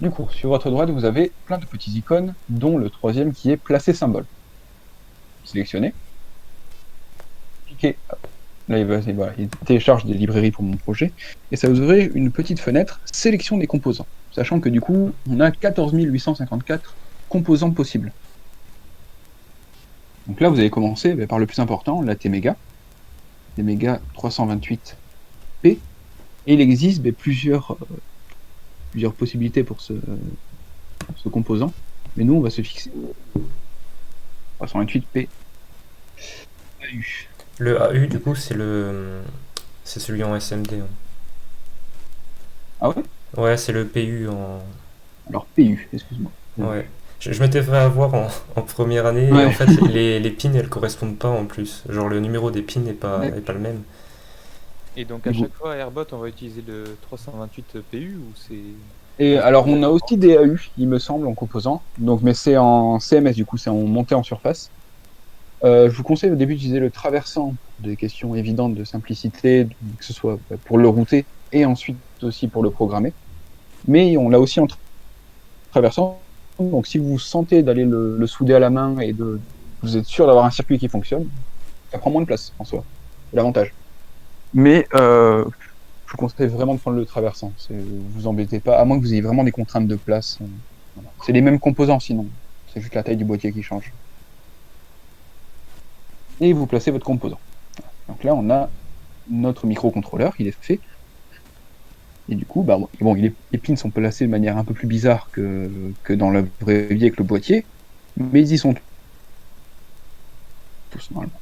Du coup, sur votre droite, vous avez plein de petites icônes, dont le troisième qui est placer symbole. Sélectionnez, cliquez. Là, voilà, il télécharge des librairies pour mon projet, et ça vous ouvre une petite fenêtre sélection des composants, sachant que du coup, on a 14 854 composants possibles. Donc là, vous allez commencer par le plus important, la Tmega, Tmega 328P, et il existe plusieurs possibilités pour ce composant, mais nous, on va se fixer 328P. Le AU, du coup, c'est celui en SMD, hein. Ah ouais? Ouais, c'est le PU en. Alors PU, excuse-moi. Ouais. Je m'étais fait avoir en première année et en Ouais, fait les pins elles correspondent pas en plus. Genre le numéro des pins est pas le même. Et donc à d'accord. chaque fois, Airbot, on va utiliser le 328 PU ou c'est Et en alors, fonction de la on a aussi licence? des AU, il me semble, en composant. Donc, mais c'est en CMS, du coup, c'est en montée en surface. Je vous conseille au début d'utiliser le traversant pour des questions évidentes de simplicité, que ce soit pour le router et ensuite aussi pour le programmer. Mais on l'a aussi en traversant. Donc, si vous sentez d'aller le souder à la main et vous êtes sûr d'avoir un circuit qui fonctionne, ça prend moins de place en soi. C'est l'avantage. Mais je vous conseille vraiment de prendre le traversant. Vous embêtez pas, à moins que vous ayez vraiment des contraintes de place. Voilà. C'est les mêmes composants sinon. C'est juste la taille du boîtier qui change. Et vous placez votre composant. Donc là, on a notre microcontrôleur, il est fait. Et du coup, bon, les pins sont placés de manière un peu plus bizarre que dans la vraie vie avec le boîtier, mais ils y sont tous normalement.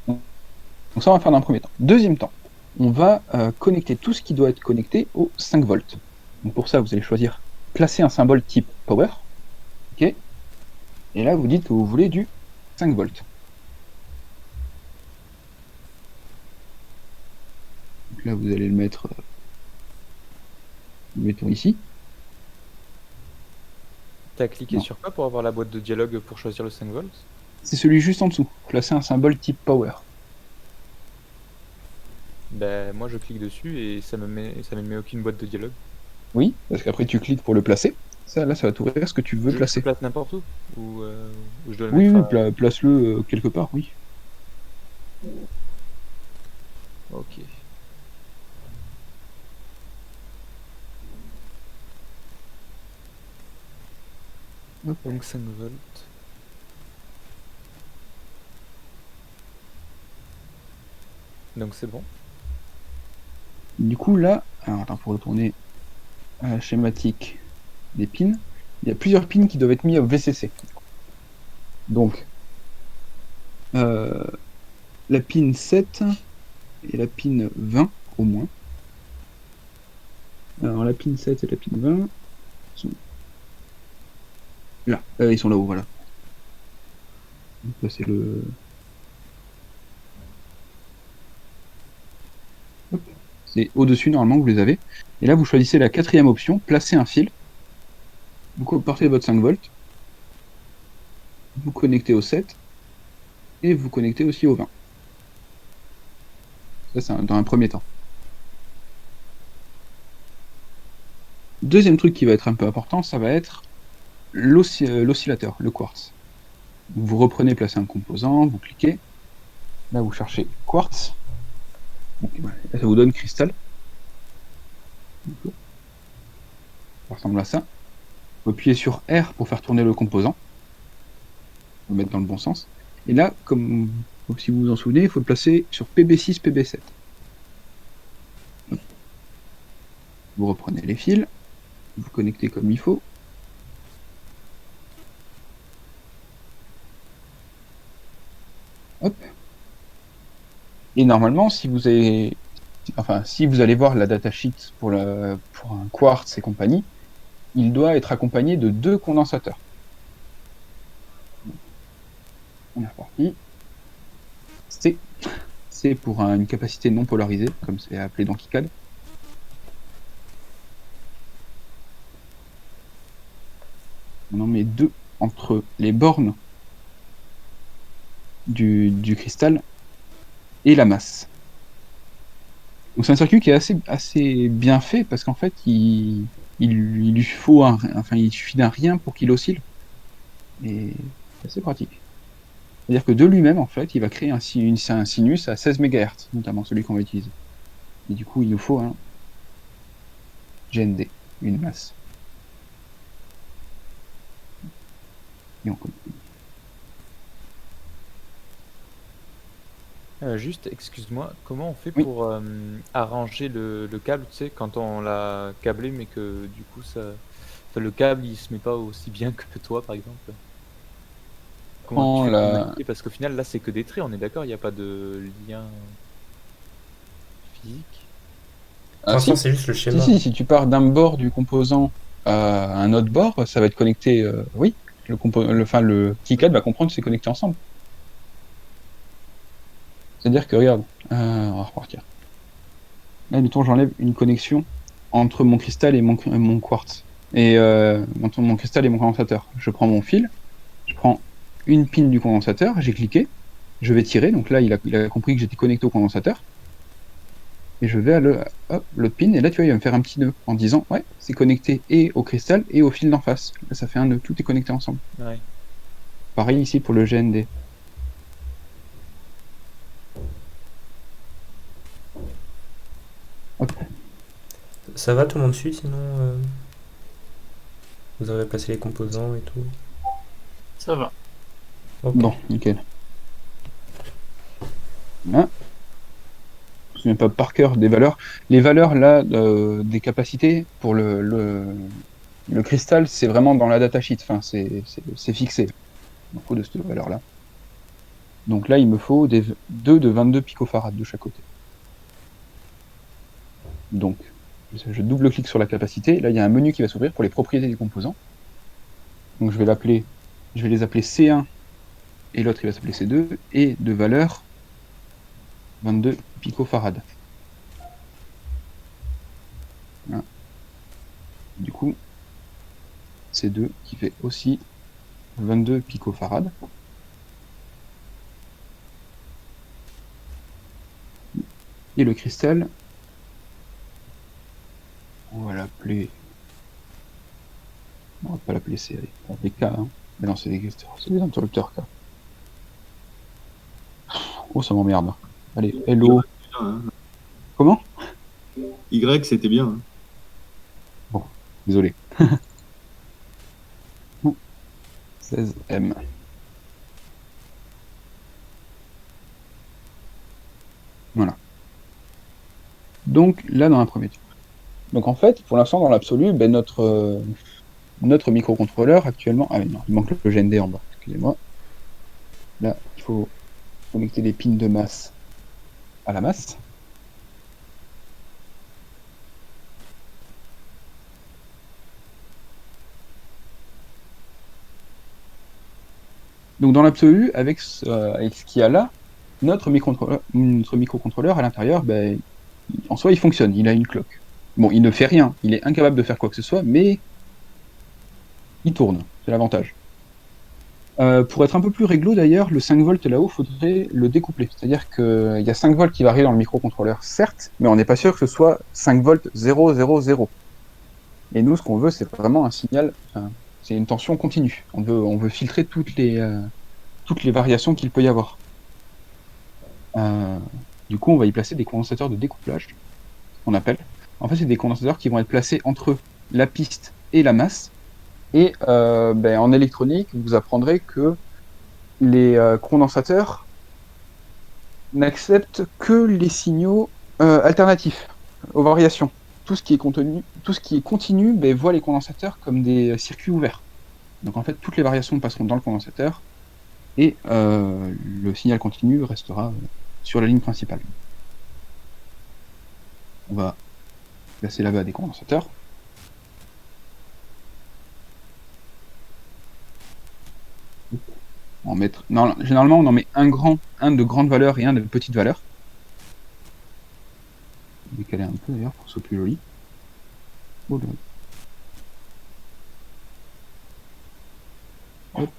Donc ça, on va faire dans un premier temps. Deuxième temps, on va connecter tout ce qui doit être connecté au 5 volts. Donc pour ça, vous allez choisir placer un symbole type power. OK. Et là, vous dites que vous voulez du 5 volts. Donc là, vous allez le mettre, mettons ici. T'as cliqué Non, sur quoi pour avoir la boîte de dialogue pour choisir le 5 volts? c'est celui juste en dessous. Placer un symbole type power. Ben moi je clique dessus et ça me met aucune boîte de dialogue. Oui, parce qu'après, tu cliques pour le placer. Ça, là, ça va t'ouvrir ce que tu veux Je le placer. place n'importe où ou je dois le Oui, mettre oui, à... place-le quelque part, oui. Ok. Hop. Donc 5 volts. Donc c'est bon. Du coup, là, alors attends, pour retourner à la schématique des pins, il y a plusieurs pins qui doivent être mis au VCC. Donc, euh, la pin 7 et la pin 20 au moins. Alors, la pin 7 et la pin 20 sont là. Ils sont là-haut, voilà. Donc, là, c'est le. Hop. C'est au-dessus, normalement, que vous les avez. Et là, vous choisissez la quatrième option, placer un fil. Vous partez votre 5 volts, vous connectez au 7 et vous connectez aussi au 20. Ça, c'est dans un premier temps. Deuxième truc qui va être un peu important, ça va être l'oscillateur, le quartz. Vous reprenez, placez un composant, vous cliquez. Là, vous cherchez quartz. Donc, voilà, là, ça vous donne cristal. Ça ressemble à ça. Vous appuyez sur R pour faire tourner le composant. Vous le mettre dans le bon sens. Et là, comme si vous vous en souvenez, il faut le placer sur PB6, PB7. Vous reprenez les fils, vous connectez comme il faut. Hop. Et normalement, si vous allez voir la datasheet pour un quartz et compagnie, il doit être accompagné de 2 condensateurs. On est reparti. C'est pour une capacité non polarisée, comme c'est appelé dans KiCad. On en met 2 entre les bornes du cristal et la masse. Donc c'est un circuit qui est assez bien fait parce qu'en fait, il lui faut il suffit d'un rien pour qu'il oscille. Et c'est assez pratique. C'est-à-dire que de lui-même, en fait, il va créer un sinus à 16 MHz, notamment celui qu'on va utiliser. Et du coup, il nous faut un GND, une masse. Et on continue. Juste, excuse-moi, comment on fait Oui. pour arranger le câble, tu sais, quand on l'a câblé, mais que du coup, enfin, le câble, il se met pas aussi bien que toi, par exemple? Comment tu Prends fais pour la... modifier? Parce qu'au final, là, c'est que des traits, on est d'accord, il n'y a pas de lien physique. Pour Ah l'instant, si, c'est juste le schéma. si tu pars d'un bord du composant à un autre bord, ça va être connecté, oui. Le KiCad va comprendre que c'est connecté ensemble. C'est-à-dire que, regarde, on va repartir. Là, mettons, j'enlève une connexion entre mon cristal et mon quartz. Et entre mon cristal et mon condensateur. Je prends mon fil, je prends une pin du condensateur, j'ai cliqué, je vais tirer. Donc là, il a compris que j'étais connecté au condensateur. Et je vais à l'autre pin. Et là, tu vois, il va me faire un petit nœud en disant, ouais, c'est connecté et au cristal et au fil d'en face. Là, ça fait un nœud, tout est connecté ensemble. Ouais. Pareil ici pour le GND. Hop. Ça va, tout le monde suit, sinon vous avez placé les composants et tout. Ça va. Ok. Bon, nickel. Là, je ne me souviens pas par cœur des valeurs. Les valeurs là, des capacités pour le cristal, c'est vraiment dans la datasheet. Enfin, c'est fixé. Beaucoup de cette valeur-là. Donc là, il me faut deux de 22 picofarads de chaque côté. Donc, je double-clique sur la capacité. Là, il y a un menu qui va s'ouvrir pour les propriétés des composants. Donc, je vais les appeler C1 et l'autre, il va s'appeler C2 et de valeur 22 picofarads. Voilà. Du coup, C2 qui fait aussi 22 picofarads. Et le cristal, on va l'appeler. On va pas l'appeler C, on va l'appeler K. Hein. Mais non, c'est des interrupteurs K. Oh, ça m'emmerde. Allez, hello. Hein. Comment? Y, c'était bien. Hein. Bon, désolé. 16M. Voilà. Donc là, dans un premier tour. Donc en fait, pour l'instant, dans l'absolu, ben, notre microcontrôleur actuellement. Ah mais non, il manque le GND en bas, excusez-moi. Là, il faut connecter les pins de masse à la masse. Donc dans l'absolu, avec ce qu'il y a là, notre microcontrôleur à l'intérieur, ben, en soi, il fonctionne, il a une cloque. Bon, il ne fait rien, il est incapable de faire quoi que ce soit, mais il tourne, c'est l'avantage. Pour être un peu plus réglo d'ailleurs, le 5 volts là-haut, faudrait le découpler. C'est-à-dire qu'il y a 5 volts qui varient dans le microcontrôleur, certes, mais on n'est pas sûr que ce soit 5 volts 0, 0, 0. Et nous, ce qu'on veut, c'est vraiment un signal, c'est une tension continue. On veut filtrer toutes les variations qu'il peut y avoir. Du coup, on va y placer des condensateurs de découplage, qu'on appelle. En fait, c'est des condensateurs qui vont être placés entre la piste et la masse. Et ben, en électronique, vous apprendrez que les condensateurs n'acceptent que les signaux alternatifs aux variations. Tout ce qui est continu, ben, voit les condensateurs comme des circuits ouverts. Donc en fait, toutes les variations passeront dans le condensateur et le signal continu restera sur la ligne principale. On va placer là-bas des condensateurs. Non, généralement, on en met un de grande valeur et un de petite valeur. Décaler un peu d'ailleurs pour que ce soit plus joli. Oh, hop.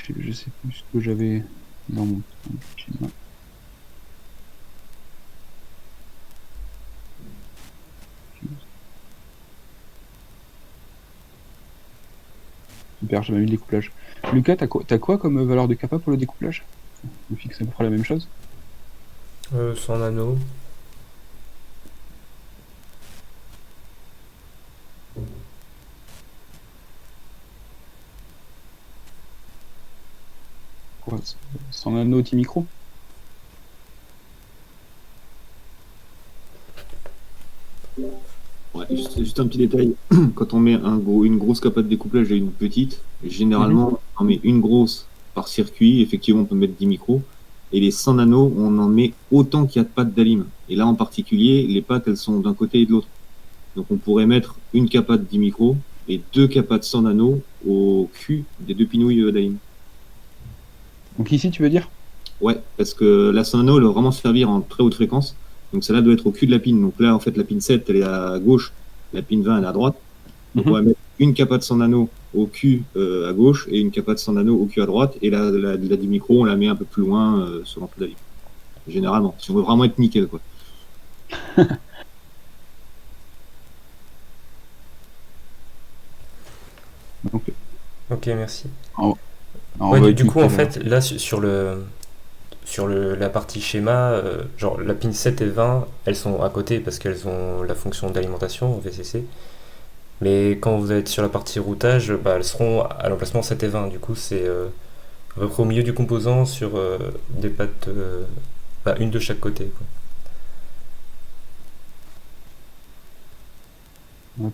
je sais plus ce que j'avais dans mon schéma. Super, j'avais mis le découplage. Lucas, t'as quoi comme valeur de kappa pour le découplage? On fixe à peu près la même chose. 100 nano. Quoi, 100 nano micro. Ouais, juste un petit détail. Quand on met une grosse capa de découplage et une petite, généralement, on en met une grosse par circuit. Effectivement, on peut mettre 10 micros. Et les 100 nanos, on en met autant qu'il y a de pattes d'alim. Et là, en particulier, les pattes, elles sont d'un côté et de l'autre. Donc, on pourrait mettre une capa de 10 micros et deux capas de 100 nanos au cul des deux pinouilles d'alim. Donc ici, tu veux dire? Ouais, parce que la 100 nano, elle va vraiment servir en très haute fréquence. Donc, celle-là doit être au cul de la pin. Donc là, en fait, la pin 7, elle est à gauche. La pin 20, elle est à droite. Donc, on va mettre une capa de 100 nano au cul à gauche et une capa de 100 nano au cul à droite. Et la 10 micro, on la met un peu plus loin sur l'ampoule d'alim. Généralement, si on veut vraiment être nickel, quoi. Donc, Ok, merci. on Ouais, va du coup, en nickel, fait, là, la partie schéma, genre la pin 7 et 20, elles sont à côté parce qu'elles ont la fonction d'alimentation VCC. Mais quand vous êtes sur la partie routage, bah, elles seront à l'emplacement 7 et 20. Du coup, c'est à peu près au milieu du composant sur des pattes, bah, une de chaque côté, quoi. Ouais.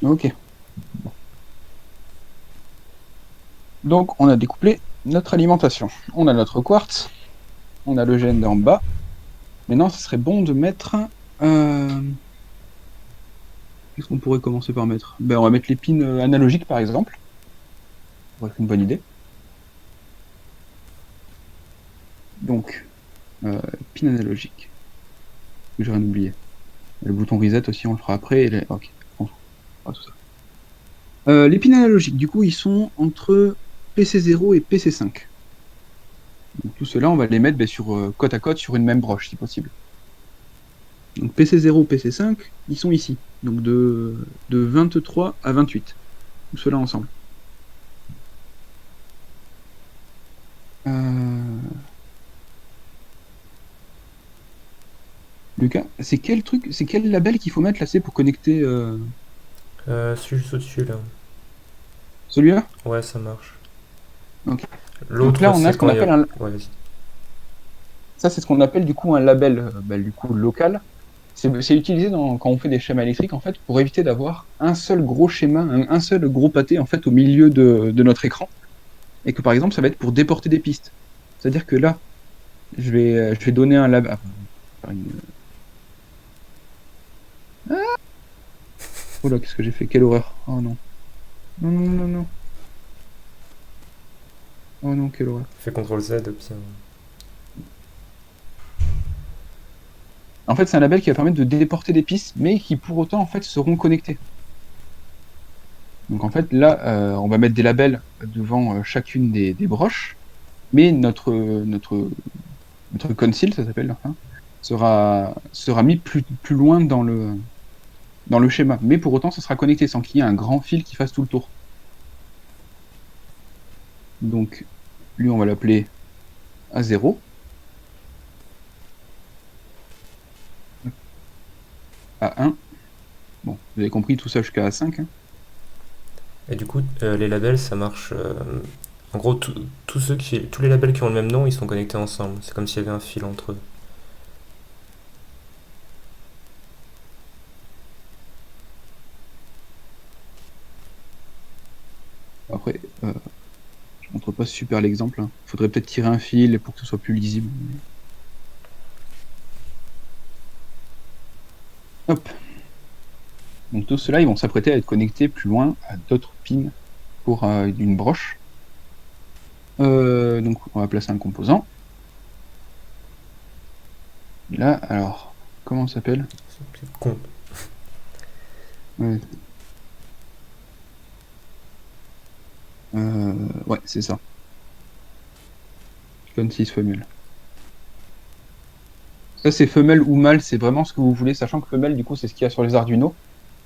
Ok. Donc, on a découplé notre alimentation. On a notre quartz. On a le gène en bas. Maintenant, ce serait bon de mettre... Qu'est-ce qu'on pourrait commencer par mettre? Ben, on va mettre les pins analogiques, par exemple. Ça pourrait être une bonne idée. Donc, pin analogique. J'ai rien oublié. Le bouton reset aussi, on le fera après. Ok, on fera tout ça. Les pins analogiques, du coup, ils sont entre PC0 et PC5. Donc, tout cela, on va les mettre sur, côte à côte sur une même broche, si possible. Donc PC0, PC5, ils sont ici. Donc de 23 à 28. Tout cela ensemble. Lucas, c'est quel truc, c'est quel label qu'il faut mettre là, c'est pour connecter Celui juste au-dessus, là. celui-là? Ouais, ça marche. Ok. Donc L'autre, là, on a c'est ce qu'on quand il y a... appelle un... Ouais, vas-y. Ça, c'est ce qu'on appelle du coup un label du coup, local. C'est utilisé quand on fait des schémas électriques en fait pour éviter d'avoir un seul gros schéma, un seul gros pâté en fait au milieu de notre écran. Et que par exemple, ça va être pour déporter des pistes. C'est-à-dire que là, je vais donner un label. Oh là, qu'est-ce que j'ai fait? Quelle horreur. Oh non. Non, non, non, non. Oh non, quelle horreur. Fais CTRL Z, puis... En fait, c'est un label qui va permettre de déporter des pistes, mais qui pour autant en fait seront connectés. Donc en fait, là, on va mettre des labels devant chacune des broches, mais notre conceal, ça s'appelle, hein, sera mis plus loin dans le schéma. Mais pour autant, ça sera connecté sans qu'il y ait un grand fil qui fasse tout le tour. Donc, lui, on va l'appeler A0. A1. Bon, vous avez compris tout ça jusqu'à A5. Hein. Et du coup, les labels, ça marche. En gros, tous les labels qui ont le même nom, ils sont connectés ensemble. C'est comme s'il y avait un fil entre eux. Après, je montre pas super l'exemple, hein. Faudrait peut-être tirer un fil pour que ce soit plus lisible. Hop. Donc tout cela, ils vont s'apprêter à être connectés plus loin à d'autres pins pour une broche. Donc on va placer un composant. Là, alors, comment ça s'appelle? C'est con. Ouais, ouais, c'est ça. Con 6 femelle. Ça, c'est femelle ou mâle, c'est vraiment ce que vous voulez, sachant que femelle, du coup, c'est ce qu'il y a sur les Arduino.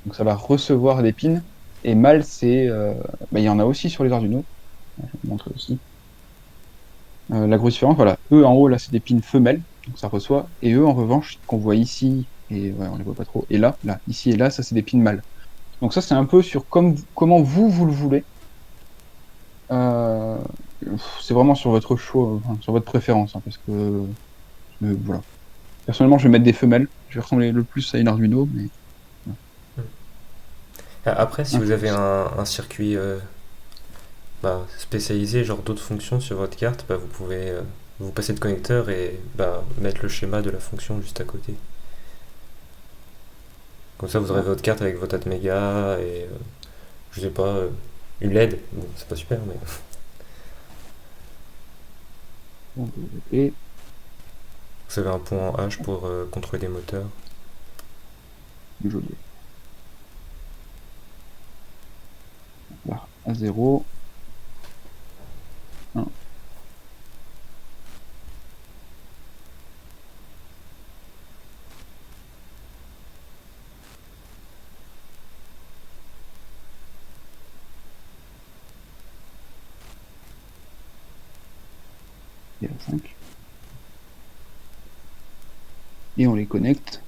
Donc ça va recevoir des pins. Et mâle, c'est. Bah, il y en a aussi sur les Arduino. Je vais vous montrer aussi. La grosse différence, voilà. Eux, en haut, là, c'est des pins femelles. Donc ça reçoit. Et eux, en revanche, qu'on voit ici, et ouais, on les voit pas trop. Et là, ici et là, ça, c'est des pins mâles. Donc ça, c'est un peu sur comment vous le voulez. Euh, c'est vraiment sur votre choix, enfin, sur votre préférence, hein, parce que voilà. Personnellement, je vais mettre des femelles. Je vais ressembler le plus à une Arduino, mais Après, si un vous avez plus. un circuit spécialisé, genre d'autres fonctions sur votre carte, vous pouvez vous passer de connecteur et mettre le schéma de la fonction juste à côté. Comme ça, vous aurez votre carte avec votre Atmega et je sais pas, une LED. Bon, c'est pas super, mais. Et Vous avez un pont en H pour contrôler les moteurs. joli. Barre à 0. 1. Et à 5. Et on les connecte.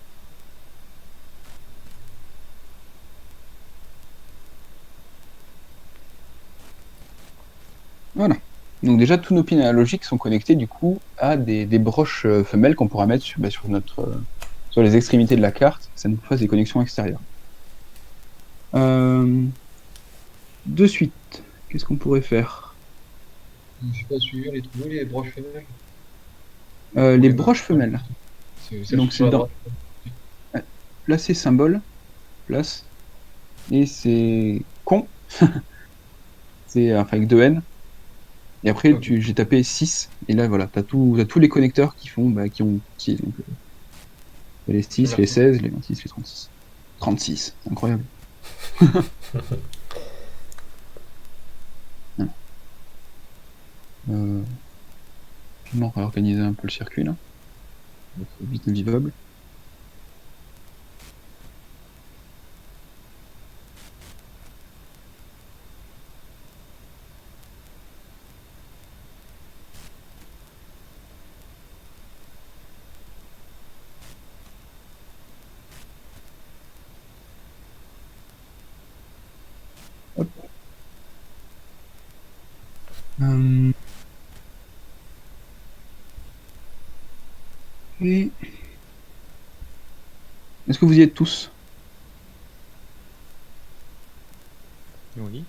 Voilà. Donc déjà, tous nos pins analogiques sont connectés du coup à des broches femelles qu'on pourra mettre sur les extrémités de la carte. Ça nous fasse des connexions extérieures. De suite, qu'est-ce qu'on pourrait faire? Je suis pas sûr, les trous, les broches femelles. Ou Les les broches mâles. femelles. C'est celle Donc sur c'est la dans droite. placer symbole, place, et c'est con, c'est enfin avec deux N. Et après, Ok. j'ai tapé 6, et là voilà, t'as tous les connecteurs qui ont 6. Donc, les Je 6, les remercie. 16, les 26, les 36. 36, incroyable. Voilà. Euh, on va réorganiser un peu le circuit là. Donc, vite invivable. Hop. Euh, et... Est-ce que vous y êtes tous? Oui.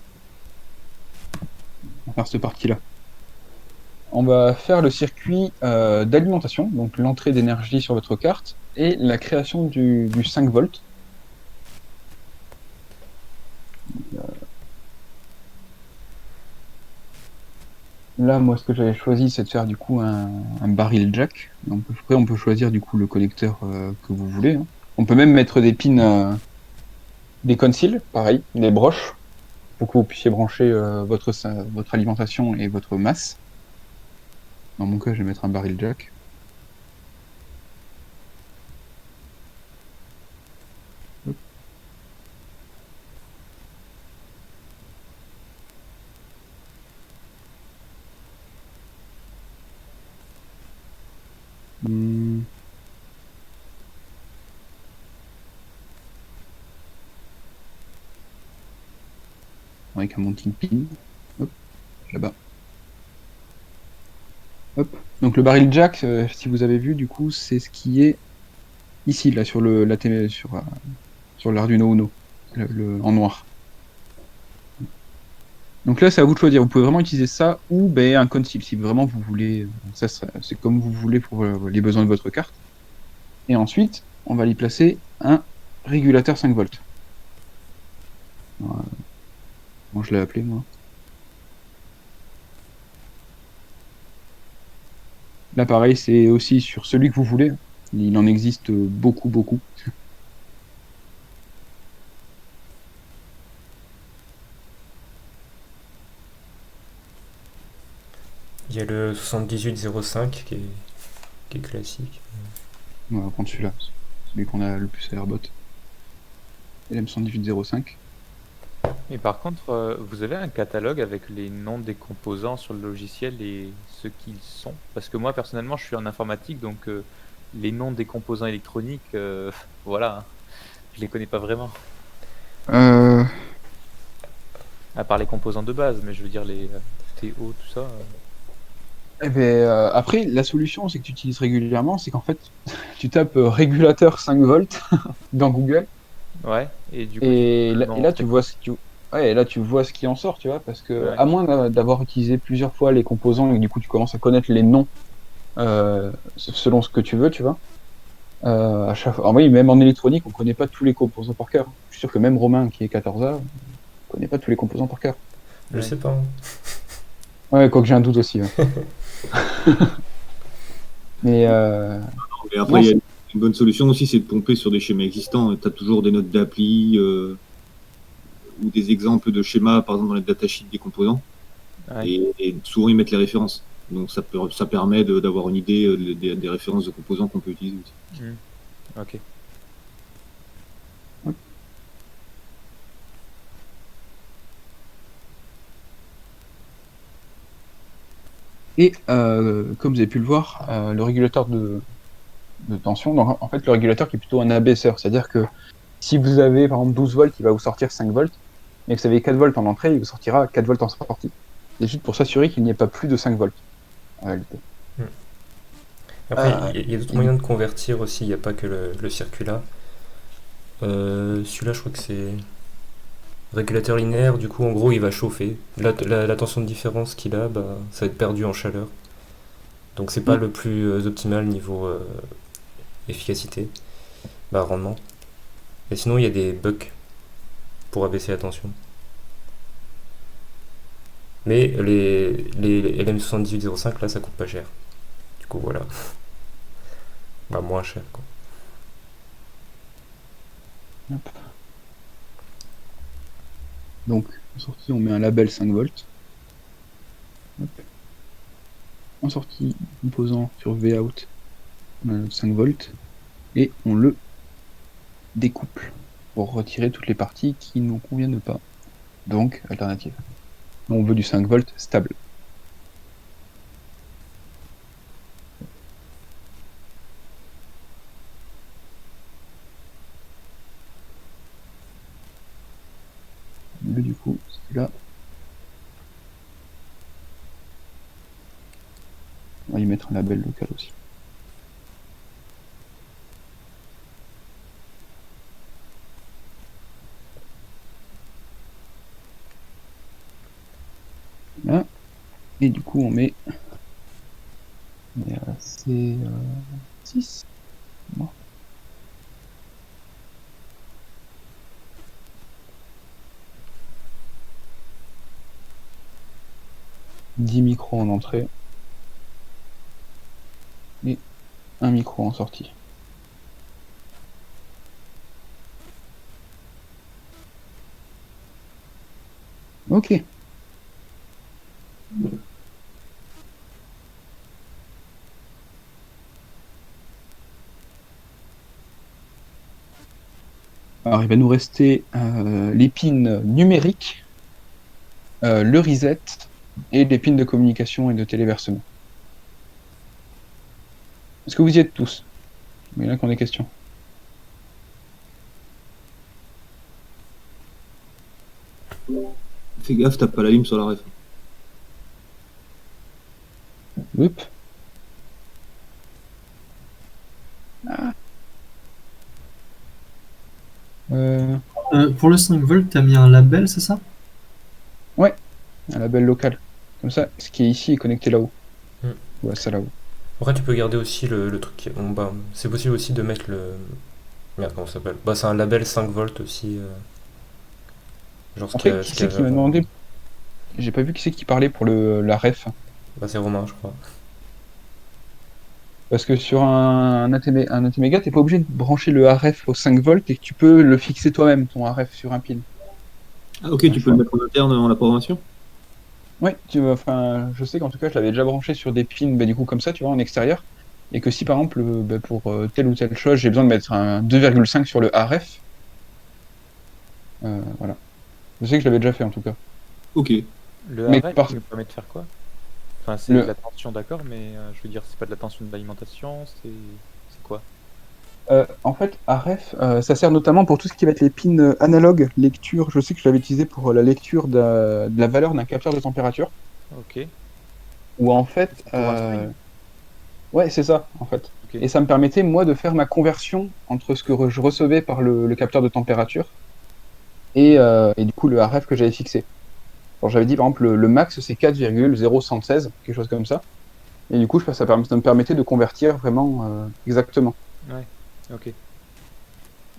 On va faire cette partie-là. On va faire le circuit d'alimentation, donc l'entrée d'énergie sur votre carte, et la création du 5 volts. Là, moi, ce que j'avais choisi, c'est de faire du coup un barrel jack. Après, on peut choisir du coup le connecteur que vous voulez, hein. On peut même mettre des pins, des conceals, pareil, des broches, pour que vous puissiez brancher votre alimentation et votre masse. Dans mon cas, je vais mettre un barrel jack. Hop. Hmm. avec un mounting pin. Hop, là-bas. Hop. Donc le barrel jack, si vous avez vu, du coup, c'est ce qui est ici, là, sur sur l'Arduino Uno, en noir. Donc là, c'est à vous de choisir. Vous pouvez vraiment utiliser ça ou ben, un console si vraiment vous voulez. C'est comme vous voulez pour les besoins de votre carte. Et ensuite, on va y placer un régulateur 5 volts. Voilà. Comment je l'ai appelé, moi? Là, pareil, c'est aussi sur celui que vous voulez. Il en existe beaucoup, beaucoup. Il y a le 7805 qui est classique. On va prendre celui-là, celui qu'on a le plus à Airbot. LM11805. Et par contre, vous avez un catalogue avec les noms des composants sur le logiciel et ce qu'ils sont? Parce que moi, personnellement, je suis en informatique, donc les noms des composants électroniques, voilà, hein, je les connais pas vraiment. Euh, À part les composants de base, mais je veux dire les TO, tout ça. Eh ben, après, la solution, c'est que tu utilises régulièrement, c'est qu'en fait, tu tapes régulateur 5 volts dans Google, Ouais, et du coup, et le là, nom, tu vois ouais, et là, tu vois ce qui en sort, tu vois, parce que, ouais. à moins d'avoir utilisé plusieurs fois les composants, et que du coup, tu commences à connaître les noms selon ce que tu veux, tu vois. À chaque fois. Oui, même en électronique, on connaît pas tous les composants par cœur. Je suis sûr que même Romain, qui est 14A, connaît pas tous les composants par cœur. Je Ouais. sais pas, hein. Ouais, quoique j'ai un doute aussi. Ouais. Mais Et après, non, il y a une bonne solution aussi, c'est de pomper sur des schémas existants. Tu as toujours des notes d'appli ou des exemples de schémas, par exemple dans les datasheets des composants. Ouais. Et souvent, ils mettent les références. Donc, ça permet d'avoir une idée des références de composants qu'on peut utiliser aussi. Ok. et comme vous avez pu le voir, le régulateur de tension, donc en fait le régulateur qui est plutôt un abaisseur, c'est-à-dire que si vous avez par exemple 12 volts, il va vous sortir 5 volts, mais que vous avez 4 volts en entrée, il vous sortira 4 volts en sortie. C'est juste pour s'assurer qu'il n'y ait pas plus de 5 volts en réalité. Après, Euh, il y a d'autres et moyens de convertir aussi, il n'y a pas que le circuit là. Celui-là, je crois que c'est régulateur linéaire, du coup, en gros, il va chauffer. La tension de différence qu'il a, bah, ça va être perdu en chaleur. Donc, c'est pas Mm. le plus optimal niveau efficacité, bah, rendement. Et sinon, il y a des bucks pour abaisser la tension. Mais les LM7805, là, ça coûte pas cher. Du coup, voilà. Bah, moins cher, quoi. Hop. Donc en sortie, on met un label 5 volts. Hop. En sortie, composant sur Vout, on a notre 5 volts et on le découple pour retirer toutes les parties qui ne nous conviennent pas. Donc, alternative. On veut du 5 volts stable. Mais du coup, celui-là, on va y mettre un label local aussi. Là. Et du coup, on met C6. Non. 10 micros en entrée et 1 micro en sortie. Ok. Alors, il va nous rester les pins numériques, le reset et les pins de communication et de téléversement. Est-ce que vous y êtes tous? Il y en a qui ont des questions. Fais gaffe, tape pas la lime sur la ref. Oups. Ah. Pour le 5 volts, t'as mis un label, c'est ça? Un label local. Comme ça, ce qui est ici est connecté là-haut. Hmm. Ouais, ça là-haut. Après, tu peux garder aussi le truc qui est en bas. C'est possible aussi de mettre le. Merde, comment ça s'appelle? Bah, c'est un label 5 volts aussi. Genre Après, qui c'est qui m'a demandé? J'ai pas vu qui c'est qui parlait pour la ref. Bah, c'est Romain, je crois. Parce que sur un ATmega, t'es pas obligé de brancher le RF au 5 volts et que tu peux le fixer toi-même, ton RF sur un pin. Ah, ok, Ouais, tu je peux le vois. mettre en interne dans la programmation? Ouais, enfin, je sais qu'en tout cas, je l'avais déjà branché sur des pins, bah, du coup, comme ça, tu vois, en extérieur. Et que si par exemple, bah, pour telle ou telle chose, j'ai besoin de mettre un 2,5 sur le RF, voilà. Je sais que je l'avais déjà fait en tout cas. Ok. Le Mais RF, par il nous permet de faire quoi? Enfin, c'est de le, la tension, d'accord, mais je veux dire, c'est pas de la tension de l'alimentation, c'est quoi? en fait, RF, ça sert notamment pour tout ce qui va être les pins analogues, lecture. Je sais que je l'avais utilisé pour la lecture de la valeur d'un capteur de température. Ok. Où en fait, C'est pour un string? ouais, c'est ça, en fait. Ok. Et ça me permettait, moi, de faire ma conversion entre ce que je recevais par le capteur de température et du coup le RF que j'avais fixé. Alors j'avais dit, par exemple, le max, c'est 4,0116, quelque chose comme ça. Et du coup, ça me permettait de convertir vraiment exactement. Ouais. Ok.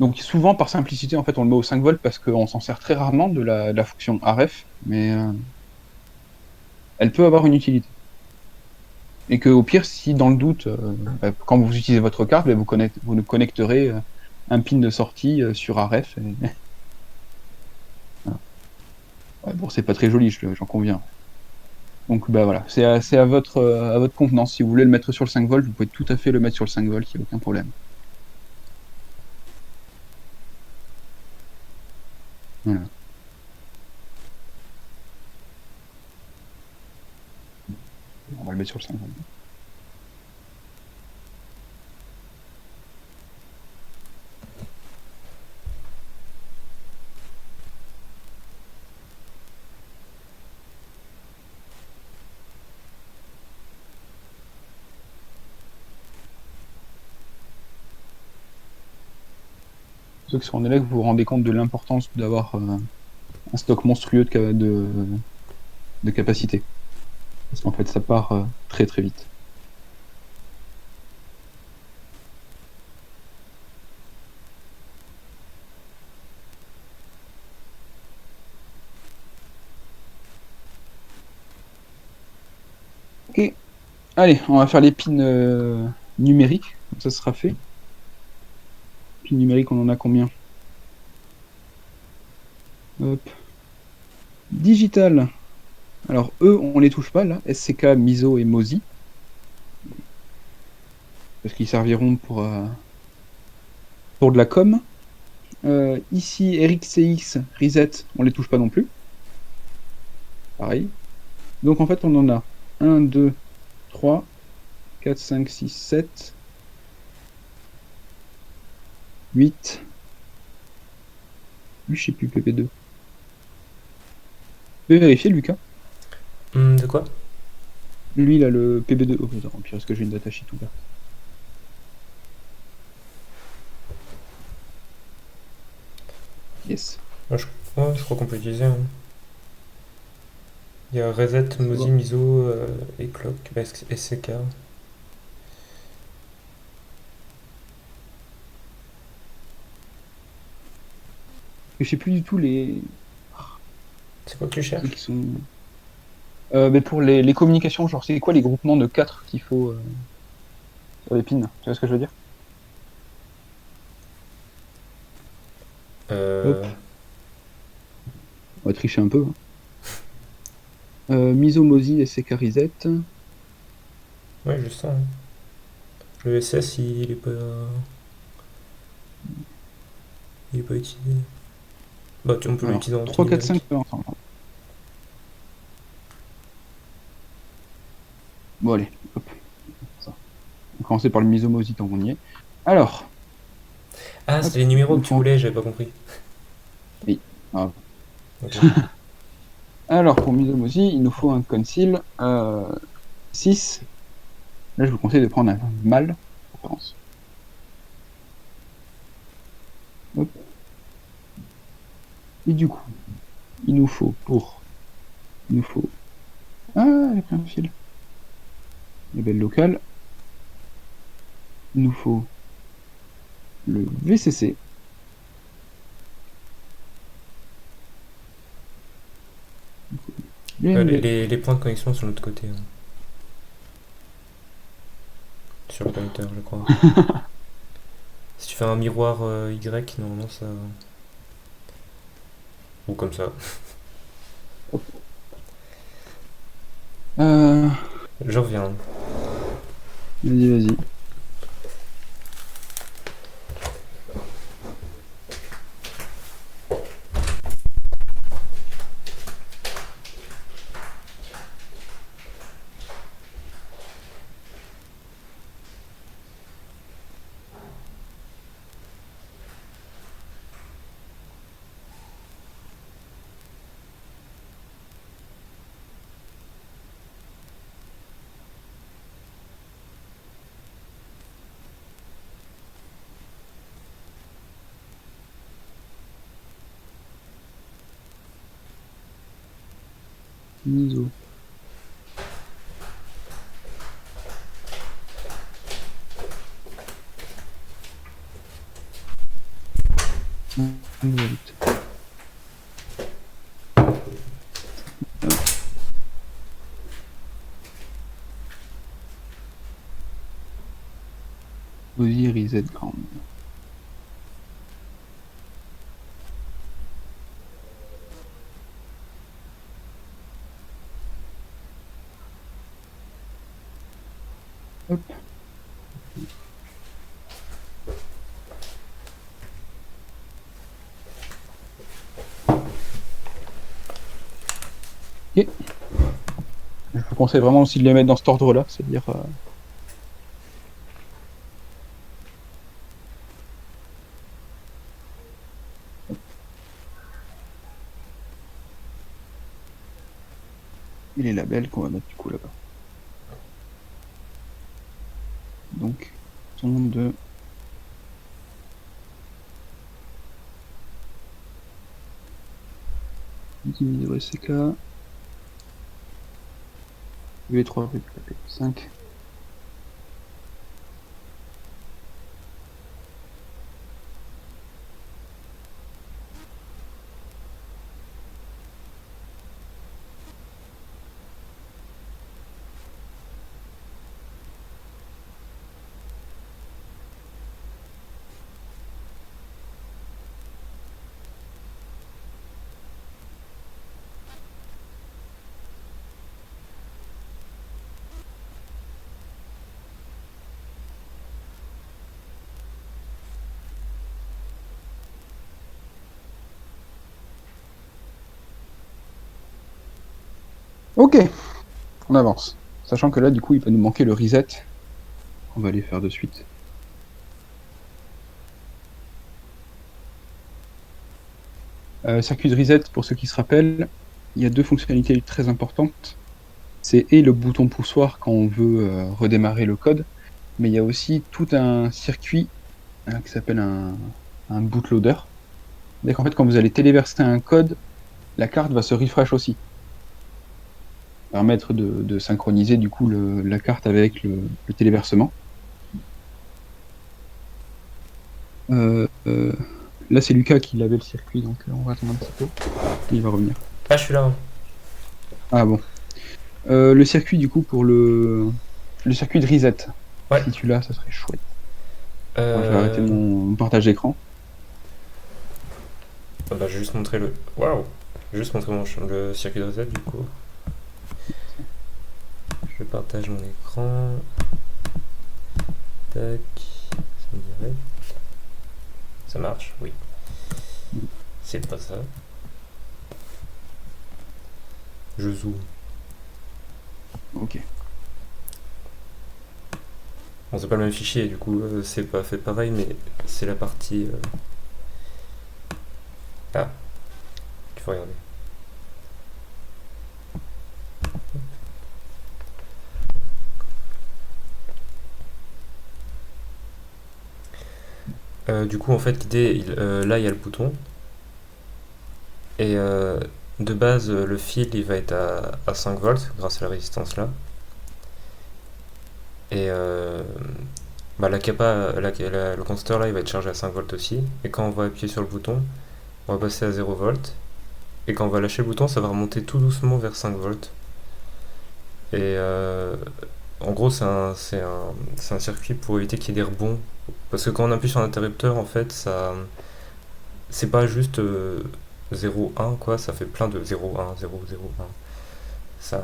Donc souvent, par simplicité, en fait, on le met au 5 volts parce qu'on s'en sert très rarement de la fonction RF, mais elle peut avoir une utilité. Et que au pire, si dans le doute, bah, quand vous utilisez votre carte, bah, vous nous connecterez un pin de sortie sur RF. Voilà. Ouais, bon, c'est pas très joli, j'en conviens. Donc bah voilà, c'est à votre convenance. Si vous voulez le mettre sur le 5 volts, vous pouvez tout à fait le mettre sur le 5 volts, il n'y a aucun problème. Voilà. On va le mettre sur le 5 volts. Ceux qui sont en élève, vous vous rendez compte de l'importance d'avoir un stock monstrueux de capacité. Parce qu'en fait, ça part très très vite. Ok, allez, on va faire les pins numériques, comme ça sera fait. Pins numériques, on en a combien? Hop. Digital. Alors eux, on les touche pas là, SCK, MISO et MOSI, parce qu'ils serviront pour de la com. Ici, RxCX, Reset, on les touche pas non plus. Pareil. Donc en fait, on en a 1, 2, 3, 4, 5, 6, 7, 8. Lui, je sais plus, PP2. Vous pouvez vérifier, Lucas? De quoi? Lui, il a le PB2. Oh, attends, puis est-ce que j'ai une datasheet ouverte? Yes. Ouais, je crois qu'on peut utiliser, hein. Il y a Reset, Mozi, Bon. Miso et Clock, bah, SCK. Je sais plus du tout C'est quoi que tu ceux cherches? qui sont. Mais pour les communications, genre, c'est quoi les groupements de 4 qu'il faut sur les pins? Tu vois ce que je veux dire? Hop, on va tricher un peu. Miso, Mozi, SCK, Reset. Ouais, juste ça, hein. Le SS, il est pas utilisé. Bah, on peut Alors, l'utiliser en 3, petit 4, 5 numérique. ensemble. Bon, allez, hop. Ça. On va commencer par le Miso, Mozi tant qu'on y est. Alors, Ah, hop, c'était les numéros que donc tu voulais, j'avais pas compris. oui. Ah, Ok. Alors, pour Misomosi, il nous faut un conceal 6. Là, je vous conseille de prendre un mâle, je pense. Hop. Et du coup, il nous faut pour... Il nous faut... Ah, j'ai pris un fil. Label local. Il nous faut le VCC. Les, les points de connexion sont de l'autre côté. Hein. Sur le connecteur, je crois. Si tu fais un miroir Y, normalement ça. Ou comme ça. Je reviens. Vas-y, vas-y. Miso. Ozzy Reset Ground. Hop. Ok. Je vous conseille vraiment aussi de les mettre dans cet ordre-là, c'est-à-dire et les labels qu'on va mettre du coup là-bas. Donc, son nom de CK V3 5. Ok, on avance. Sachant que là, du coup, il va nous manquer le reset. On va aller faire de suite. Circuit de reset, pour ceux qui se rappellent, il y a deux fonctionnalités très importantes. C'est et le bouton poussoir quand on veut redémarrer le code, mais il y a aussi tout un circuit qui s'appelle un bootloader. C'est-à-dire qu'en fait, quand vous allez téléverser un code, la carte va se refresh aussi. Permettre de synchroniser du coup la carte avec le téléversement. Là, c'est Lucas qui avait le circuit, donc on va attendre un petit peu. Il va revenir. Ah, je suis là. Ah bon. Le circuit, du coup, pour le circuit de reset. Ouais. Si tu l'as, ça serait chouette. Moi, je vais arrêter mon partage d'écran. Ah bah, je vais juste montrer le. Waouh! Je vais juste montrer le circuit de reset du coup. Je partage mon écran. Tac. Ça me dirait. Ça marche? Oui. C'est pas ça. Je zoome. Ok. Bon, c'est pas le même fichier, du coup, c'est pas fait pareil, mais c'est la partie. Ah, qu'il faut regarder. Du coup, en fait, l'idée, là, il y a le bouton. Et de base, le fil, il va être à 5 volts grâce à la résistance là. Et bah, le conducteur là, il va être chargé à 5 volts aussi. Et quand on va appuyer sur le bouton, on va passer à 0 volts. Et quand on va lâcher le bouton, ça va remonter tout doucement vers 5 volts. Et en gros, c'est un circuit pour éviter qu'il y ait des rebonds. Parce que quand on appuie sur l'interrupteur, en fait, c'est pas juste 0, 1, quoi, ça fait plein de 0, 1, 0, 0, 1. Ça.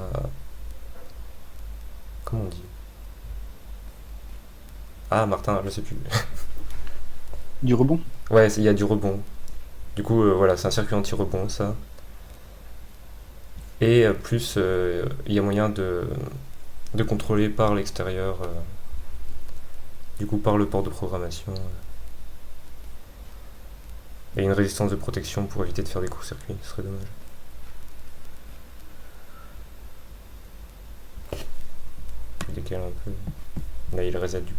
Comment on dit? Ah, Martin, je sais plus. Du rebond. Ouais, il y a du rebond. Du coup, voilà, c'est un circuit anti-rebond, ça. Et plus, il y a moyen de contrôler par l'extérieur, du coup, par le port de programmation. Et une résistance de protection pour éviter de faire des courts-circuits, ce serait dommage. Je décale un peu. Là, il reset du coup.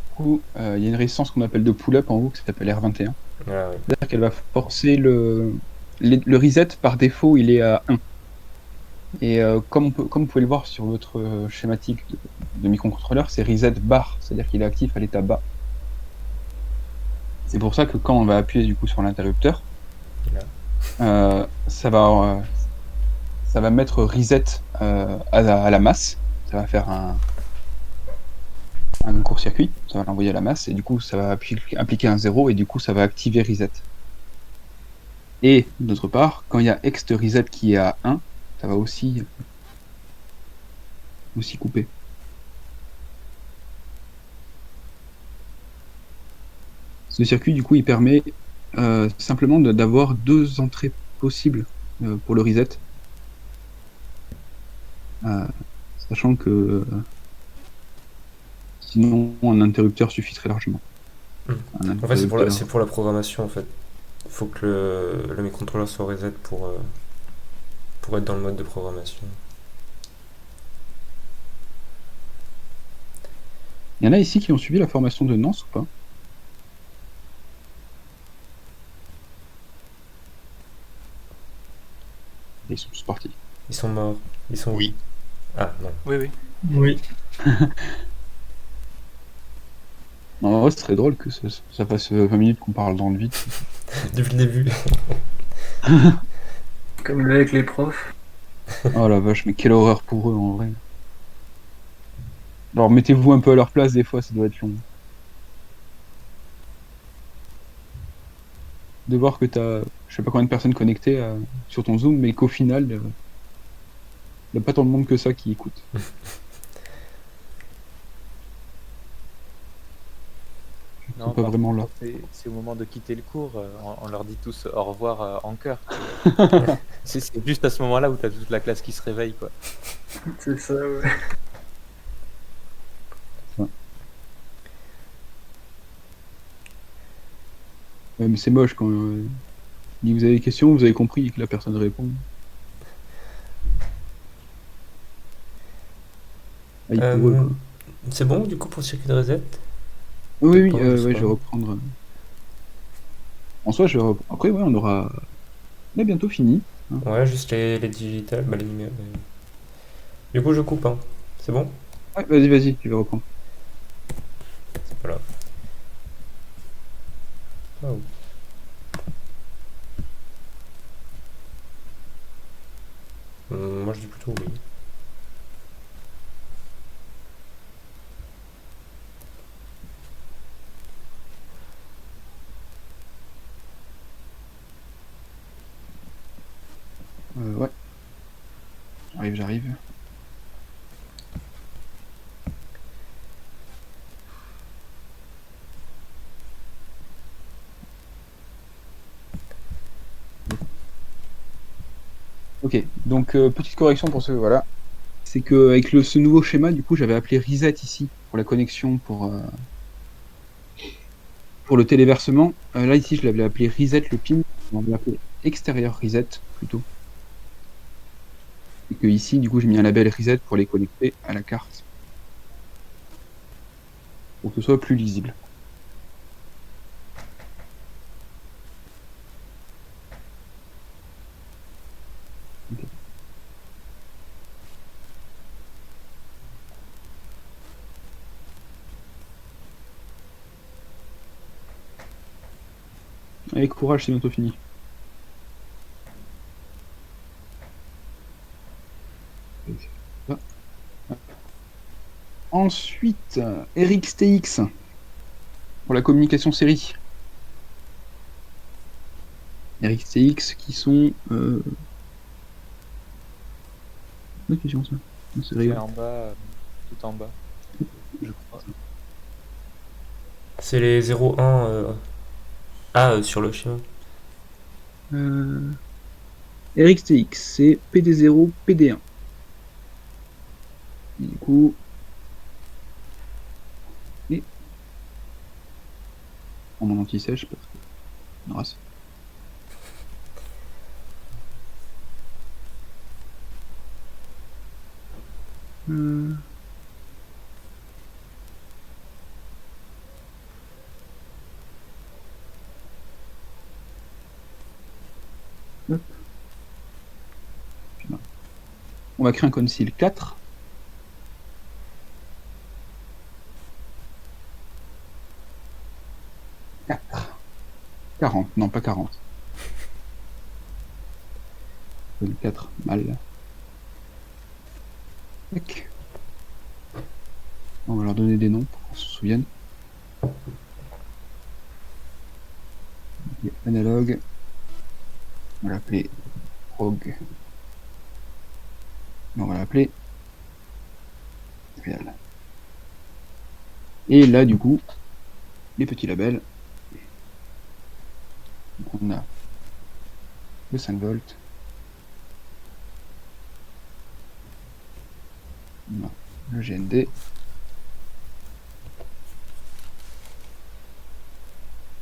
Du coup, il y a une résistance qu'on appelle de pull-up en haut, qui s'appelle R21. Voilà, ouais. C'est-à-dire qu'elle va forcer le reset par défaut, il est à 1. Et comme vous pouvez le voir sur votre schématique de microcontrôleur, c'est reset bar, c'est-à-dire qu'il est actif à l'état bas. C'est pour ça que quand on va appuyer du coup sur l'interrupteur, ça va mettre reset à la masse. Ça va faire un court-circuit, ça va l'envoyer à la masse, et du coup ça va appliquer un 0, et du coup ça va activer reset. Et d'autre part, quand il y a ext reset qui est à 1, ça va aussi couper. Ce circuit, du coup, il permet simplement d'avoir 2 entrées possibles pour le reset. Sachant que sinon, un interrupteur suffit très largement. En fait, c'est pour la programmation, en fait. Il faut que le microcontrôleur soit reset pour être dans le mode de programmation. Il y en a ici qui ont suivi la formation de Nance ou pas? Et ils sont tous partis. Ils sont morts. Ils sont Oui. Ah, non. Oui. Oui. Non, en vrai, c'est très drôle que ça fasse 20 minutes qu'on parle dans le vide. Depuis le début. Comme lui avec les profs. Oh la vache, mais quelle horreur pour eux en vrai. Alors mettez-vous un peu à leur place, des fois ça doit être long. De voir que t'as, je sais pas combien de personnes connectées sur ton Zoom, mais qu'au final, il n'y a pas tant de monde que ça qui écoute. Non, pas par vraiment contre, là. c'est au moment de quitter le cours, on leur dit tous au revoir en chœur. C'est juste à ce moment-là où t'as toute la classe qui se réveille, quoi. C'est ça, ouais. Ouais, mais c'est moche quand si vous avez des questions, vous avez compris et que la personne répond. Aïe pour eux, quoi. C'est bon, du coup, pour le circuit de reset? Oui, pas, ouais, je vais reprendre. En soi, après, ouais, on a bientôt fini. Ouais, juste les digitales, bah les numéros. Du coup, je coupe, hein. C'est bon? Ouais, vas-y, je vais reprendre. C'est pas là. Oh. Moi, je dis plutôt oui. Ouais. J'arrive. Ok, donc petite correction pour voilà. C'est que avec ce nouveau schéma, du coup, j'avais appelé reset ici pour la connexion pour le téléversement. Là ici, je l'avais appelé reset le pin. On l'avait appelé extérieur reset plutôt. Et que ici, du coup, j'ai mis un label reset pour les connecter à la carte. pour que ce soit plus lisible. Ok. Allez, courage, c'est bientôt fini. Ah. Ensuite, RxTX pour la communication série. RxTX qui sont. Bonne question ça. C'est C'est rigolo. en bas, tout en bas, je crois. C'est les 0,1 sur le schéma. RxTX, c'est PD0, PD1. Et du coup. Et. En mon anti-sèche, parce que. Une race. Hop. Non. On va créer un concile 4. « 40, non pas 40. 4, mal. Tac. On va leur donner des noms pour qu'on se souvienne. Ok, analogue. On va l'appeler Rogue. On va l'appeler Real. Et là, du coup, les petits labels. Donc on a le 5 volts. On a le GND.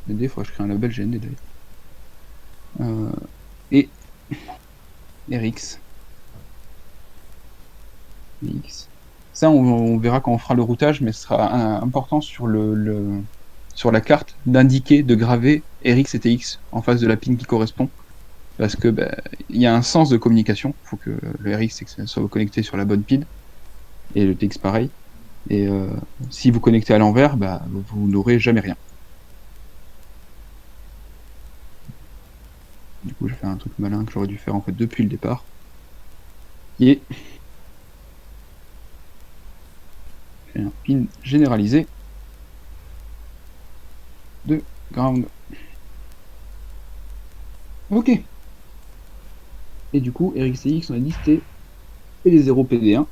GND, il faudra que je crée un label GND d'ailleurs. Et RX. RX. Ça, on verra quand on fera le routage, mais ce sera important sur sur la carte d'indiquer, de graver RX et TX en face de la pin qui correspond. Parce que il y a un sens de communication. Il faut que le RX soit connecté sur la bonne pin. Et le TX pareil. Et si vous connectez à l'envers, vous n'aurez jamais rien. Du coup, j'ai fait un truc malin que j'aurais dû faire en fait depuis le départ. Qui est un pin généralisé de ground. Ok. Et du coup, RxTX, on a dit c'était PD0, PD1.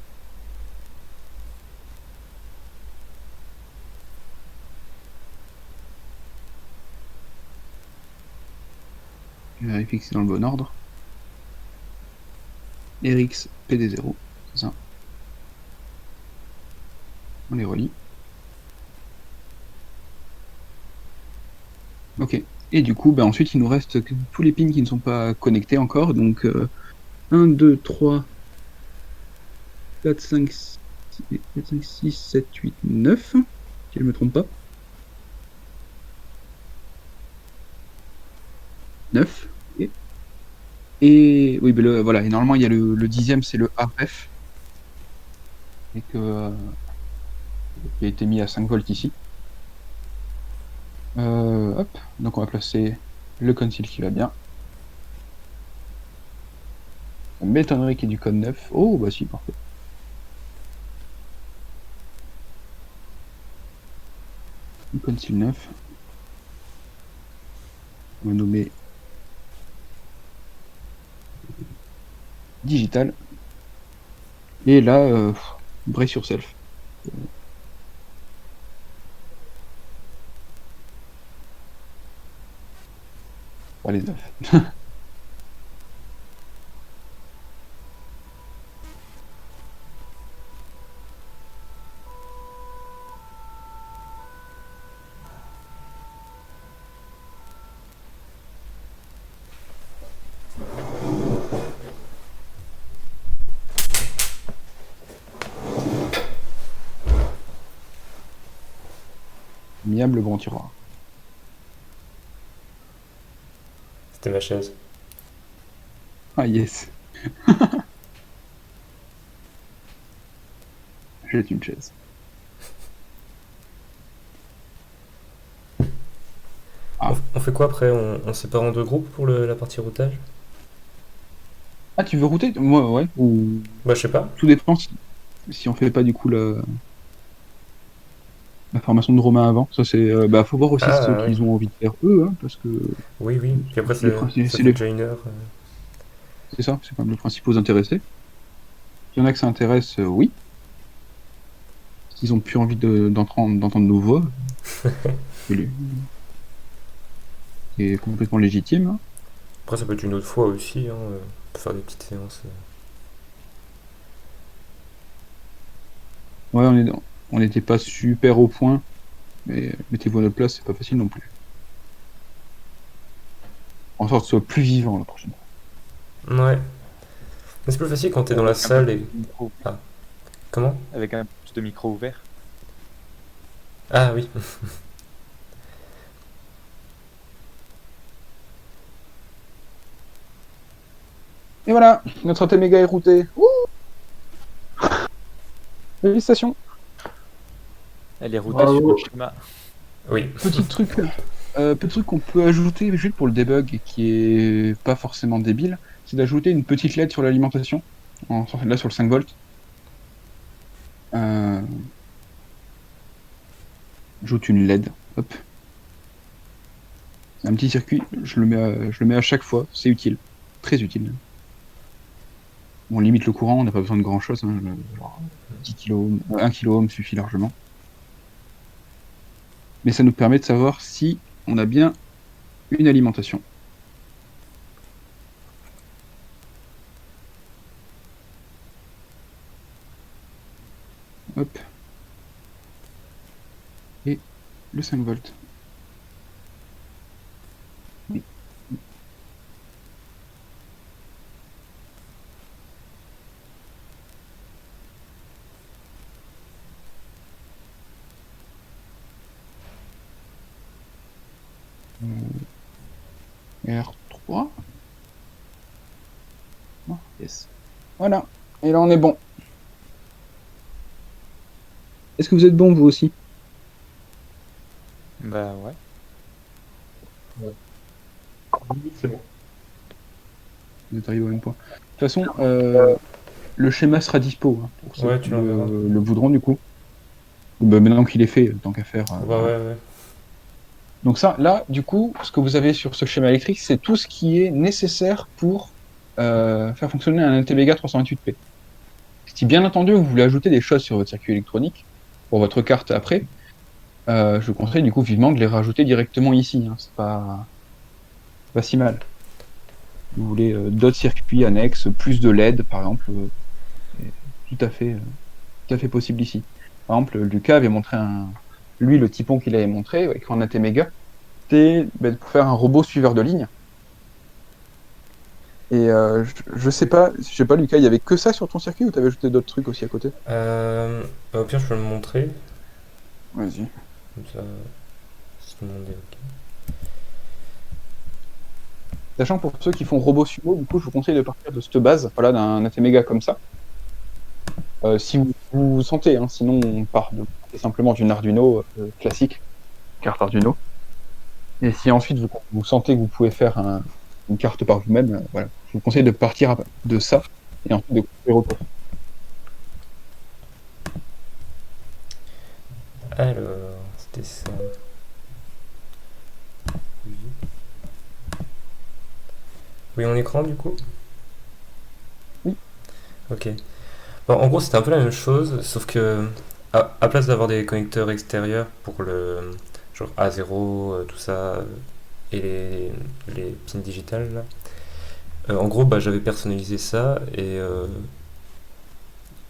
Je vérifie que c'est dans le bon ordre. RX, PD0, c'est ça. On les relie. Ok. Et du coup, ensuite, il nous reste tous les pins qui ne sont pas connectés encore. Donc, 1, 2, 3, 4, 5, 6, 7, 8, 9. Si je ne me trompe pas. 9. Et oui, voilà. Et normalement, il y a le 10e, c'est le AF. Et qui a été mis à 5 volts ici. Hop. Donc, on va placer le concile qui va bien. Ça m'étonnerait qu'il y ait du code 9. Oh, bah si, parfait. Le concile 9. On va nommer digital. Et là, brace yourself. Pour les 9. Miam le grand tiroir. C'était ma chaise. Ah yes. J'ai une chaise. Ah. On fait quoi après? On se sépare en deux groupes pour la partie routage? Ah, tu veux router? Moi, ouais. Ou... Bah, je sais pas. Tout dépend si on fait pas du coup la formation de Romain avant. Ça, c'est. Bah, faut voir aussi Ah, ce ouais. qu'ils ont envie de faire eux, hein, parce que Oui, oui. Puis après, c'est les principes- ça c'est fait les- déjà une heure. c'est ça, c'est quand même les principaux intéressés. Il y en a que ça intéresse, oui. Qu'ils ont plus envie d'entendre nos voix. C'est c'est complètement légitime, hein. Après, ça peut être une autre fois aussi. Hein. On peut faire des petites séances. Ouais, on n'était pas super au point, mais mettez-vous à notre place, c'est pas facile non plus. En sorte que ce soit plus vivant la prochaine fois. Ouais. Mais c'est plus facile quand t'es dans la Avec un salle peu et. de micro- Comment? Avec un peu plus de micro ouvert. Ah oui. Et voilà, notre T-Méga est routé. Wouh, félicitations. Elle est routée Bravo. sur le schéma. Oui. Petit truc qu'on peut ajouter juste pour le debug et qui est pas forcément débile, c'est d'ajouter une petite LED sur l'alimentation, là sur le 5 volts. J'ajoute une LED, hop. C'est un petit circuit, je le mets à chaque fois, c'est utile, très utile. On limite le courant, on n'a pas besoin de grand chose, hein, genre 10 kilo, 1 kilo suffit largement. Mais ça nous permet de savoir si on a bien une alimentation. Hop. Et le 5 volts. Oui. R3. Oh, yes. Voilà. Et là, on est bon. Est-ce que vous êtes bon, vous aussi? Bah ouais. C'est bon. Vous êtes arrivé au même point. De toute façon, le schéma sera dispo, hein, pour ceux Ouais, qui tu l'enverras. le voudront, du coup. Bah, maintenant qu'il est fait, tant qu'à faire. Bah ouais, ouais. Donc ça, là, du coup, ce que vous avez sur ce schéma électrique, c'est tout ce qui est nécessaire pour faire fonctionner un LTBega 328P. Si bien entendu vous voulez ajouter des choses sur votre circuit électronique, pour votre carte après, je vous conseille du coup vivement de les rajouter directement ici, hein. C'est pas si mal. Vous voulez d'autres circuits annexes, plus de LED par exemple, c'est tout à fait possible ici. Par exemple, Lucas avait montré lui, le typon qu'il avait montré, écran ATmega, c'était pour faire un robot suiveur de ligne. Et je sais pas, Lucas, il y avait que ça sur ton circuit ou t'avais ajouté d'autres trucs aussi à côté? Bah, au pire, je peux le montrer. Vas-y. Comme ça, si tout le monde est ok. Sachant pour ceux qui font robot sumo, du coup, je vous conseille de partir de cette base, voilà, d'un ATmega comme ça. Si vous sentez, hein, sinon on part simplement d'une Arduino classique, carte Arduino. Et si ensuite vous sentez que vous pouvez faire une carte par vous-même, voilà, je vous conseille de partir de ça et ensuite de construire autour. Alors, c'était ça. Oui. Oui, en écran du coup? Oui. Ok. Bon, en gros, c'était un peu la même chose, sauf que à place d'avoir des connecteurs extérieurs pour le genre A0, tout ça, et les pins digitales là, en gros, bah, j'avais personnalisé ça et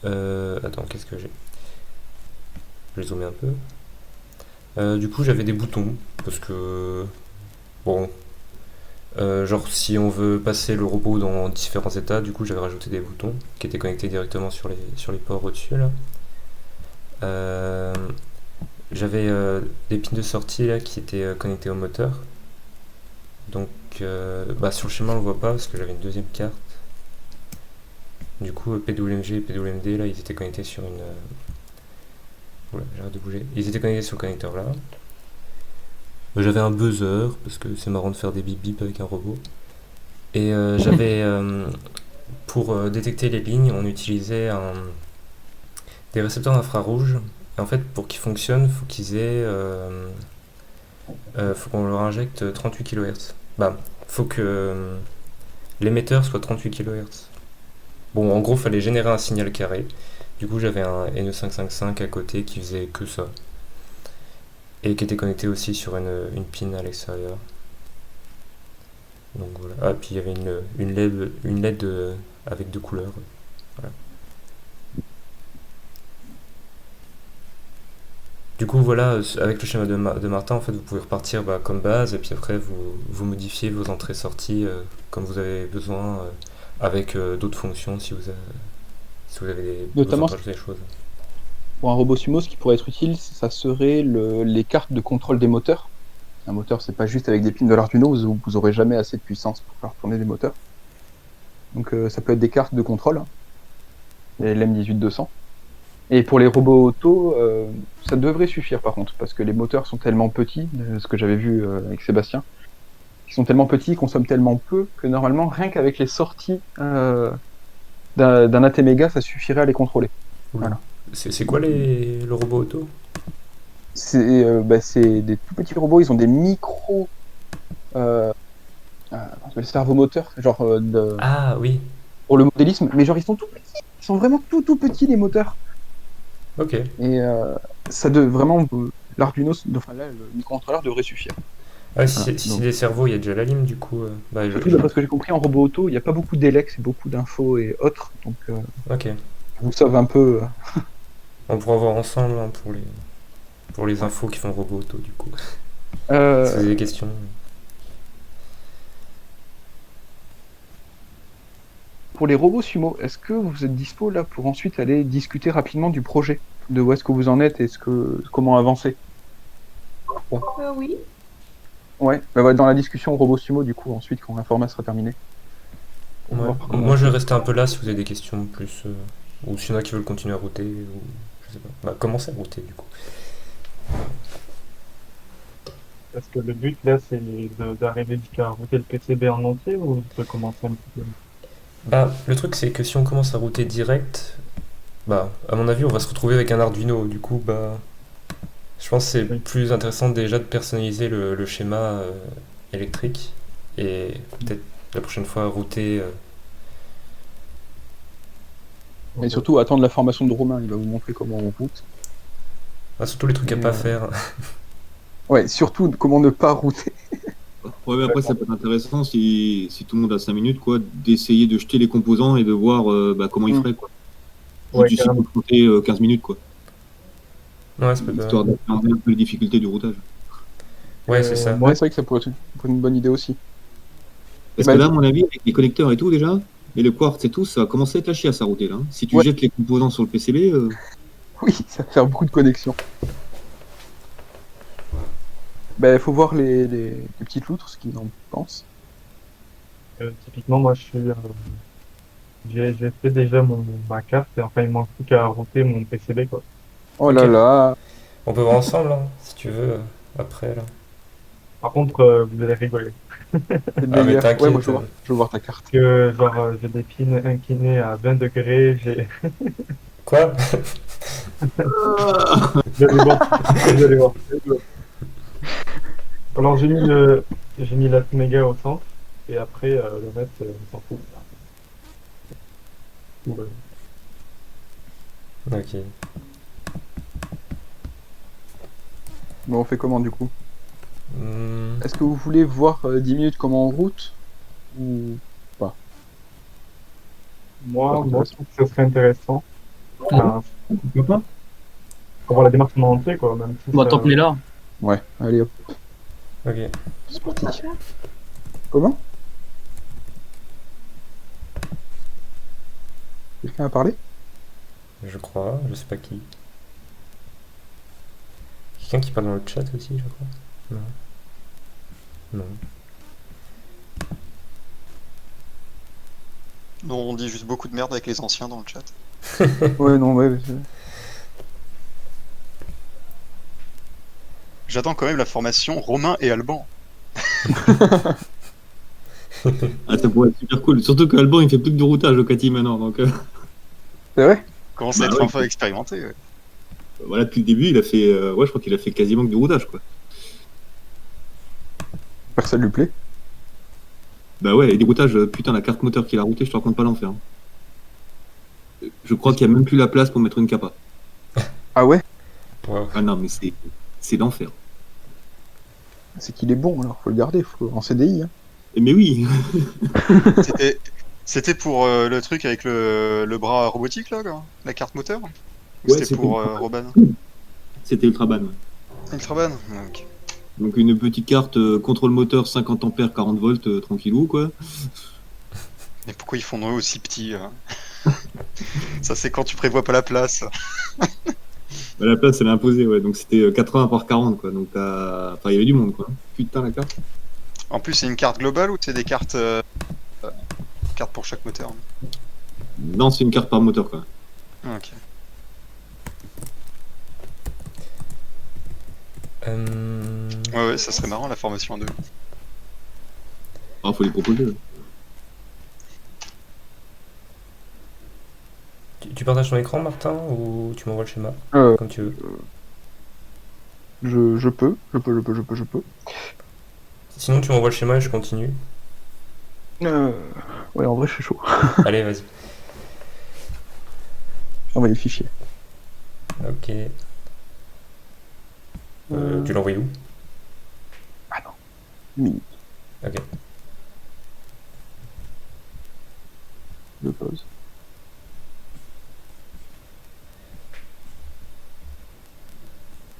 attends, qu'est-ce que j'ai? Je vais zoomer un peu. Du coup, j'avais des boutons parce que bon. Genre si on veut passer le robot dans différents états, du coup j'avais rajouté des boutons qui étaient connectés directement sur les ports au-dessus là. j'avais des pins de sortie là qui étaient connectés au moteur. Donc sur le schéma on le voit pas parce que j'avais une deuxième carte. Du coup PWMG et PWMD là ils étaient connectés sur une... Oula, j'arrête de bouger. Ils étaient connectés sur le connecteur là. J'avais un buzzer parce que c'est marrant de faire des bip bip avec un robot. Et j'avais pour détecter les lignes on utilisait des récepteurs infrarouges. Et en fait pour qu'ils fonctionnent faut qu'ils aient... faut qu'on leur injecte 38 kHz. Faut que l'émetteur soit 38 kHz. Bon, en gros, fallait générer un signal carré. Du coup, j'avais un NE555 à côté qui faisait que ça. Et qui était connecté aussi sur une pin à l'extérieur. Donc voilà. Ah, puis il y avait une LED avec deux couleurs. Voilà. Du coup, voilà, avec le schéma de Martin, en fait, vous pouvez repartir comme base, et puis après, vous modifiez vos entrées-sorties comme vous avez besoin, avec d'autres fonctions si vous avez Notamment, besoin de rajouter des choses. pour un robot sumo, ce qui pourrait être utile, ça serait les cartes de contrôle des moteurs. Un moteur, c'est pas juste avec des pins de l'Arduino, vous aurez jamais assez de puissance pour faire tourner des moteurs. Donc ça peut être des cartes de contrôle, hein, les LM18200. Et pour les robots auto, ça devrait suffire par contre, parce que les moteurs sont tellement petits, ce que j'avais vu avec Sébastien, ils sont tellement petits, ils consomment tellement peu, que normalement, rien qu'avec les sorties d'un ATmega, ça suffirait à les contrôler. Voilà. C'est quoi le robot auto? C'est des tout petits robots, ils ont des micros servomoteurs, genre Ah oui, pour le modélisme, mais genre ils sont tout petits, ils sont vraiment tout petits les moteurs. ok. Et ça vraiment l'Arduino, enfin là, le microcontrôleur devrait suffire. Ah, si donc. c'est des cerveaux, il y a déjà la lime du coup. Surtout, parce que j'ai compris en robot auto, il n'y a pas beaucoup d'élex, beaucoup d'infos et autres, donc Ok. vous savez un peu. On pourra voir ensemble hein, pour les infos qui font le robot auto du coup. Si vous avez des questions. Pour les robots sumo, est-ce que vous êtes dispo là pour ensuite aller discuter rapidement du projet, de où est-ce que vous en êtes et comment avancer? Oui. Ouais, dans la discussion robot sumo du coup ensuite quand la format sera terminé. On va Ouais. voir comment Moi on je fait. vais rester un peu là si vous avez des questions plus. Ou s'il y en a qui veulent continuer à router, ou je sais pas. Commencez à router du coup. Parce que le but là, c'est d'arriver jusqu'à router le PCB en entier ou de commencer un petit peu? Le truc c'est que si on commence à router direct, à mon avis on va se retrouver avec un Arduino. Du coup, je pense que c'est Oui. plus intéressant déjà de personnaliser le schéma électrique et peut-être la prochaine fois router. Et surtout attendre la formation de Romain, il va vous montrer comment on route. Surtout les trucs à Et, pas faire. Ouais, surtout comment ne pas router. Ouais, mais après, ça peut être intéressant si tout le monde a 5 minutes, quoi, d'essayer de jeter les composants et de voir comment ils Mm. feraient, quoi. Ouais, Juste ici carrément. pour compter 15 minutes, quoi. Ouais, ça peut Histoire d'appréhender un peu les difficultés du routage. Ouais, c'est ça. Moi, Ouais, c'est vrai que ça pourrait être une bonne idée aussi. Parce Bah, que là, à mon avis, avec les connecteurs et tout, déjà, et le quartz et tout, ça va commencer à être la chiasse à router, là. Hein. Si tu Ouais. jettes les composants sur le PCB, Oui, ça va faire beaucoup de connexions. Il faut voir les petites loutres, ce qu'ils en pensent. typiquement, moi, j'ai fait déjà ma carte et enfin, il manque plus qu'à router mon PCB, quoi. Oh Ok. là là. On peut voir ensemble, hein, si tu veux, après là. Par contre, vous allez rigoler. C'est le Mais meilleur. Ouais, moi t'inquiète. je veux voir ta carte. Parce que, genre, j'ai des pins inclinés à 20 degrés, Quoi? Vous allez voir. Vous allez voir. Alors, j'ai mis la méga au centre et après, le reste, on s'en fout. Ouais. Ok. Bon, on fait comment du coup? Hmm, Est-ce que vous voulez voir 10 minutes comment on route ou pas? Moi, Ok, je trouve que ce serait intéressant. Enfin, pourquoi pas? Pour voir la démarche en entier, quoi. Même si Bon, ça- tant qu'on est là. Ouais, allez hop, ok. c'est parti. Comment? Quelqu'un a parlé? Je crois, je sais pas qui. Quelqu'un qui parle dans le chat aussi, je crois. Non. Non. Non, on dit juste beaucoup de merde avec les anciens dans le chat. Ouais, non, ouais. J'attends quand même la formation Romain et Alban. Ah, ça pourrait être super cool. Surtout qu'Alban, il fait plus que du routage au Cathy maintenant. Donc, C'est vrai? Commence à Bah être ouais. un peu expérimenté. Ouais. voilà, depuis le début, il a fait. Ouais, je crois qu'il a fait quasiment que du routage, quoi. Personne lui plaît. Bah ouais, et des routages, putain, la carte moteur qu'il a routé, je te raconte pas l'enfer. Hein. Je crois qu'il n'y a même plus la place pour mettre une capa. Ah ouais? Wow. Ah non, mais c'est l'enfer. C'est qu'il est bon, alors faut le garder, faut en CDI. Hein. Mais oui, C'était pour le truc avec le bras robotique, là, quoi, la carte moteur. Ou Ouais, c'était c'était pour Ultraban. Roban. C'était Ultraban. Ouais. Ultraban. Ouais, ok. Donc une petite carte contrôle moteur 50 ampères 40 volts tranquillou quoi. Mais pourquoi ils font Noé aussi petit Ça, c'est quand tu prévois pas la place. Bah, la place elle est imposée ouais. Donc c'était 80 par 40 quoi. Donc enfin il y avait du monde quoi. Putain la carte. En plus, c'est une carte globale ou c'est des cartes, cartes pour chaque moteur? Non c'est une carte par moteur quoi. Ah, ok. Ouais, ça serait marrant la formation en deux. Ah faut les proposer. Ouais. Tu partages ton écran, Martin, ou tu m'envoies le schéma? Comme tu veux. Je peux. Sinon, tu m'envoies le schéma et je continue. Ouais, en vrai, je suis chaud. Allez, vas-y. Envoyer le fichier. Ok. Tu l'as envoyé où? Ah non. 1 minute. Ok. Je pose.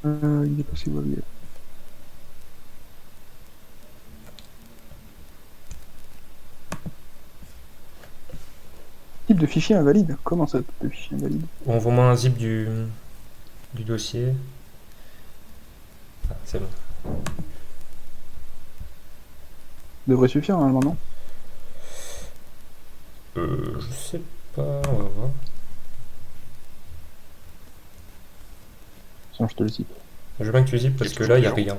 Il est possible d'évaluer. Type de fichier invalide? Comment ça, type de fichier invalide? Envoie-moi un zip du dossier. Ah, c'est bon. Devrait suffire normalement, non? Je sais pas, on va voir. Sinon, je te le zip. Je veux bien que tu zippes parce que là, il n'y a rien.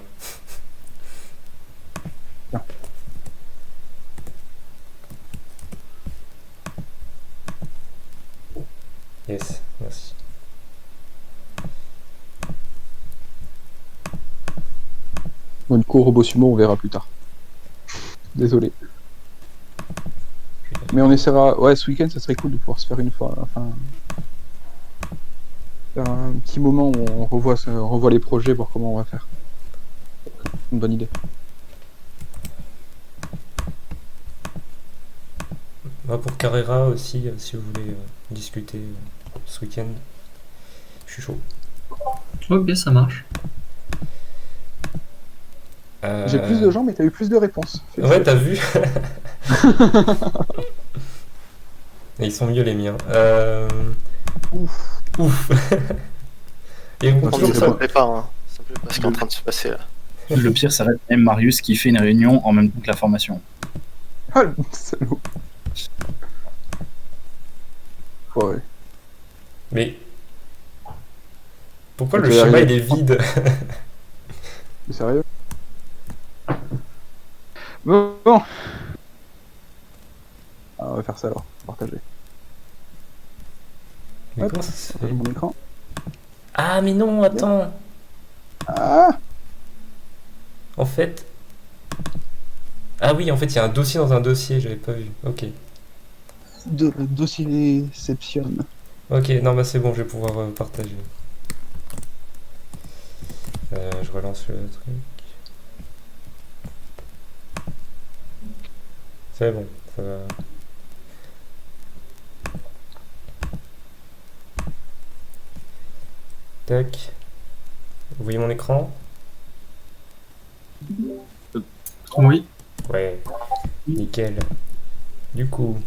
Non. Yes, merci. Bon, du coup, robot sumo, on verra plus tard. Désolé. Mais on essaiera. Ouais, ce week-end, ça serait cool de pouvoir se faire une fois. Enfin. Faire un petit moment où on revoit les projets, voir comment on va faire. Une bonne idée. Bah, pour Carrera aussi, si vous voulez discuter ce week-end, je suis chaud. Ok, ça marche. J'ai plus de gens, mais t'as eu plus de réponses. Ouais, t'as vu. Et ils sont mieux les miens. Ouf. Ouf. Et vous, Ça toujours me ça. plaît pas, hein. Ça me plaît pas ce qui est en train de se passer là. Le pire, ça reste même Marius qui fait une réunion en même temps que la formation. Ah, le salaud. Ouais. Mais pourquoi Ok, le schéma arrivé. il est vide? Mais sérieux? Bon. Ah, on va faire ça alors. Partager. Mais Hop, comment ça se fait? partage mon écran. Ah mais non, attends. Ah! En fait. Ah oui, en fait, il y a un dossier dans un dossier, j'avais pas vu. Ok. Dossierception. Ok, non, bah c'est bon, je vais pouvoir partager. Je relance le truc. C'est bon, ça va. Tac. Vous voyez mon écran? Oui. Ouais, nickel. Du coup,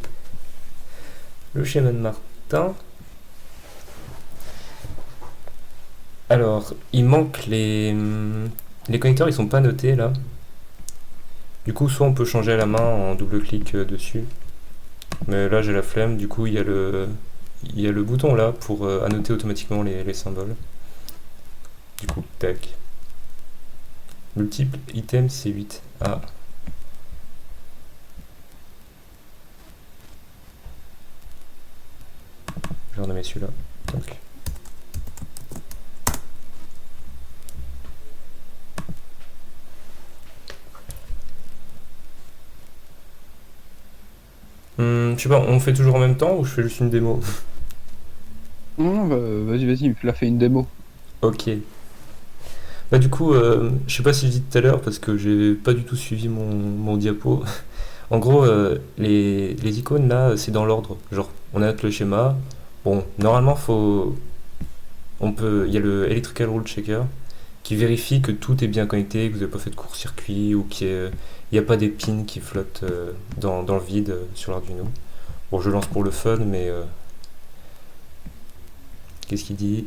le schéma de Martin. Alors, il manque les connecteurs, ils sont pas notés là. Du coup, soit on peut changer à la main en double-clic dessus. Mais là, j'ai la flemme. Du coup, il y a le bouton là pour annoter automatiquement les symboles. Du coup, tac. Multiple item C8. Ah. Je vais renommer celui-là. Tac. Je sais pas, on fait toujours en même temps ou je fais juste une démo? Non, bah, vas-y, là, fais une démo. Ok. Bah du coup, je sais pas si je dis tout à l'heure parce que j'ai pas du tout suivi mon diapo. En gros, les icônes là, c'est dans l'ordre. Genre, on a le schéma. Bon, normalement, il y a le Electrical Rule Checker qui vérifie que tout est bien connecté, que vous n'avez pas fait de court-circuit ou qu'il n'y a pas des pins qui flottent dans le vide sur l'Arduino. Bon, je lance pour le fun, mais qu'est-ce qu'il dit?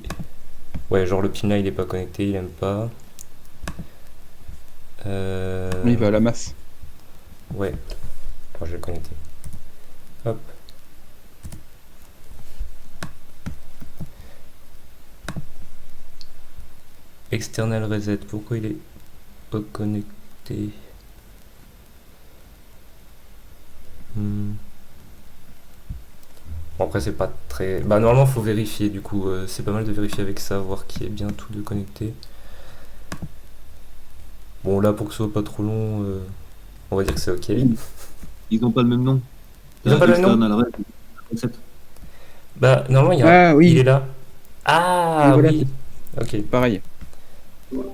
Ouais, genre le pin là il est pas connecté, il aime pas. Il va à la masse. Ouais, je vais le connecter. Hop. External reset, pourquoi il est pas connecté? Bon, après c'est pas très... Bah normalement faut vérifier du coup, c'est pas mal de vérifier avec ça, voir qu'il y a bien tout de connecté. Bon là pour que ce soit pas trop long, on va dire que c'est ok. Ils n'ont pas le même nom. Ils ont pas le même nom? External reset. Bah normalement oui. il est là. Ah Et voilà. oui. Ok. Pareil.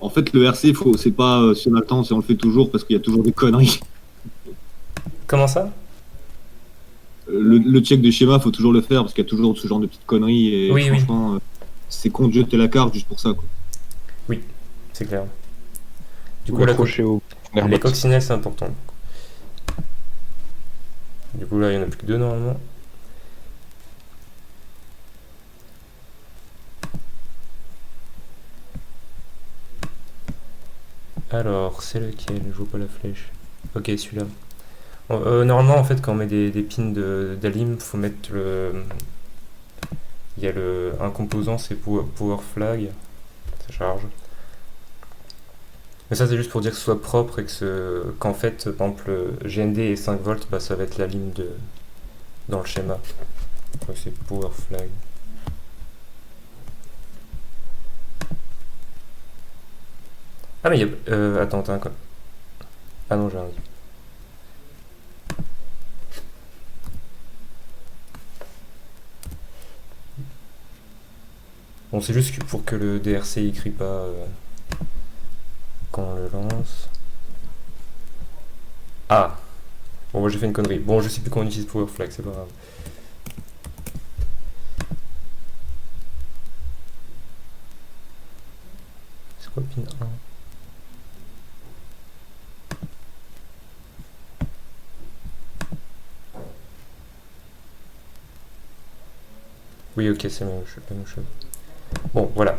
En fait, le RC, c'est pas si on a le temps, si on le fait toujours, parce qu'il y a toujours des conneries. Comment ça? Le check de schéma, faut toujours le faire, parce qu'il y a toujours ce genre de petites conneries, et Oui, franchement, c'est con de jeter la carte juste pour ça, quoi. Oui, c'est clair. Du Ou coup, l'accrocher au les Airbot. coccinelles, c'est important. Du coup, là, il n'y en a plus que deux normalement. Alors, c'est lequel? Je vois pas la flèche. Ok, celui-là. Normalement, en fait, quand on met des pins d'alim, faut mettre le... Il y a un composant, c'est Power Flag. Ça charge. Mais ça, c'est juste pour dire que ce soit propre et qu'en fait, par exemple, le GND est 5 volts, bah, ça va être la ligne dans le schéma. Donc, c'est Power Flag. Ah, mais il y a... attends, quoi. Ah non, j'ai rien dit. Bon, c'est juste pour que le DRC écrit pas quand on le lance. Ah! Bon, moi j'ai fait une connerie. Bon, je sais plus comment on utilise Power Flag, c'est pas grave. C'est quoi pin 1? Oui, ok, c'est la même chose. Bon, voilà.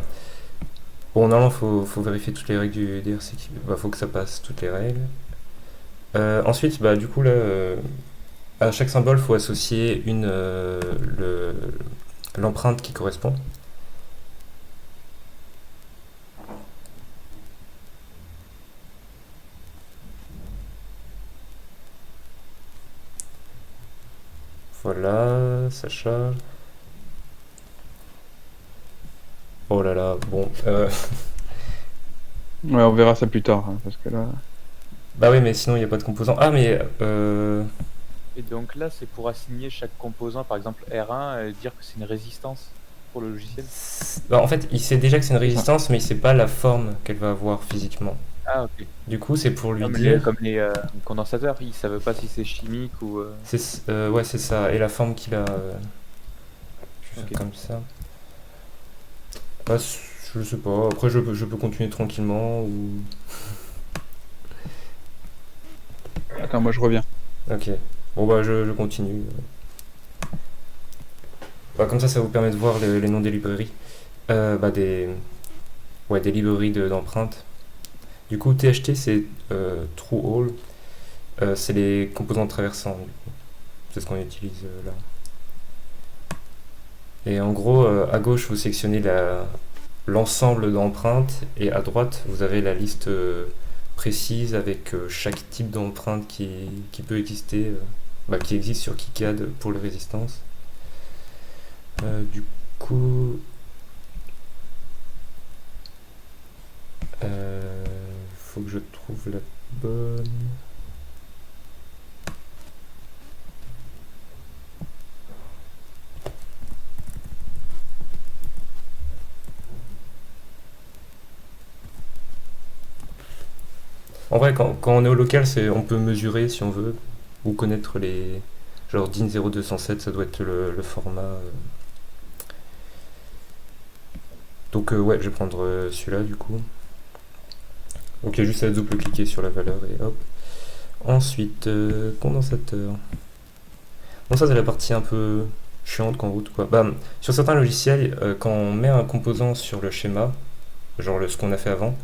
Bon, normalement, faut vérifier toutes les règles du DRC. Bah, faut que ça passe toutes les règles. Ensuite, bah, du coup, là, à chaque symbole, faut associer l'empreinte qui correspond. Voilà, ça charge. Oh là là, bon. Ouais, on verra ça plus tard, hein, parce que là... Bah oui, mais sinon il n'y a pas de composant. Ah, mais... Et donc là, c'est pour assigner chaque composant, par exemple R1, dire que c'est une résistance pour le logiciel. Bah, en fait, il sait déjà que c'est une résistance, mais il sait pas la forme qu'elle va avoir physiquement. Ah, ok. Du coup, c'est pour lui Comme dire... comme les condensateurs, ils savent pas si c'est chimique ou... ouais, c'est ça. Et la forme qu'il a... je vais Ok. faire comme ça. Bah, je sais pas. Après, je peux continuer tranquillement ou... Attends, moi je reviens. Ok. Bon, bah, je continue. Bah, comme ça vous permet de voir les noms des librairies. Bah, des ouais, des librairies d'empreintes. Du coup, THT, c'est True All. C'est les composants traversants, du coup. C'est ce qu'on utilise là. Et en gros, à gauche, vous sélectionnez l'ensemble d'empreintes, et à droite, vous avez la liste précise avec chaque type d'empreinte qui peut exister, qui existe sur KiCad pour les résistances. Du coup, faut que je trouve la bonne. En vrai, quand on est au local, on peut mesurer si on veut, ou connaître les. Genre DIN 0207, ça doit être le format. Donc, ouais, je vais prendre celui-là du coup. Donc, il y a juste à double-cliquer sur la valeur et hop. Ensuite, condensateur. Bon, ça, c'est la partie un peu chiante qu'en route, quoi. Sur certains logiciels, quand on met un composant sur le schéma, genre ce qu'on a fait avant,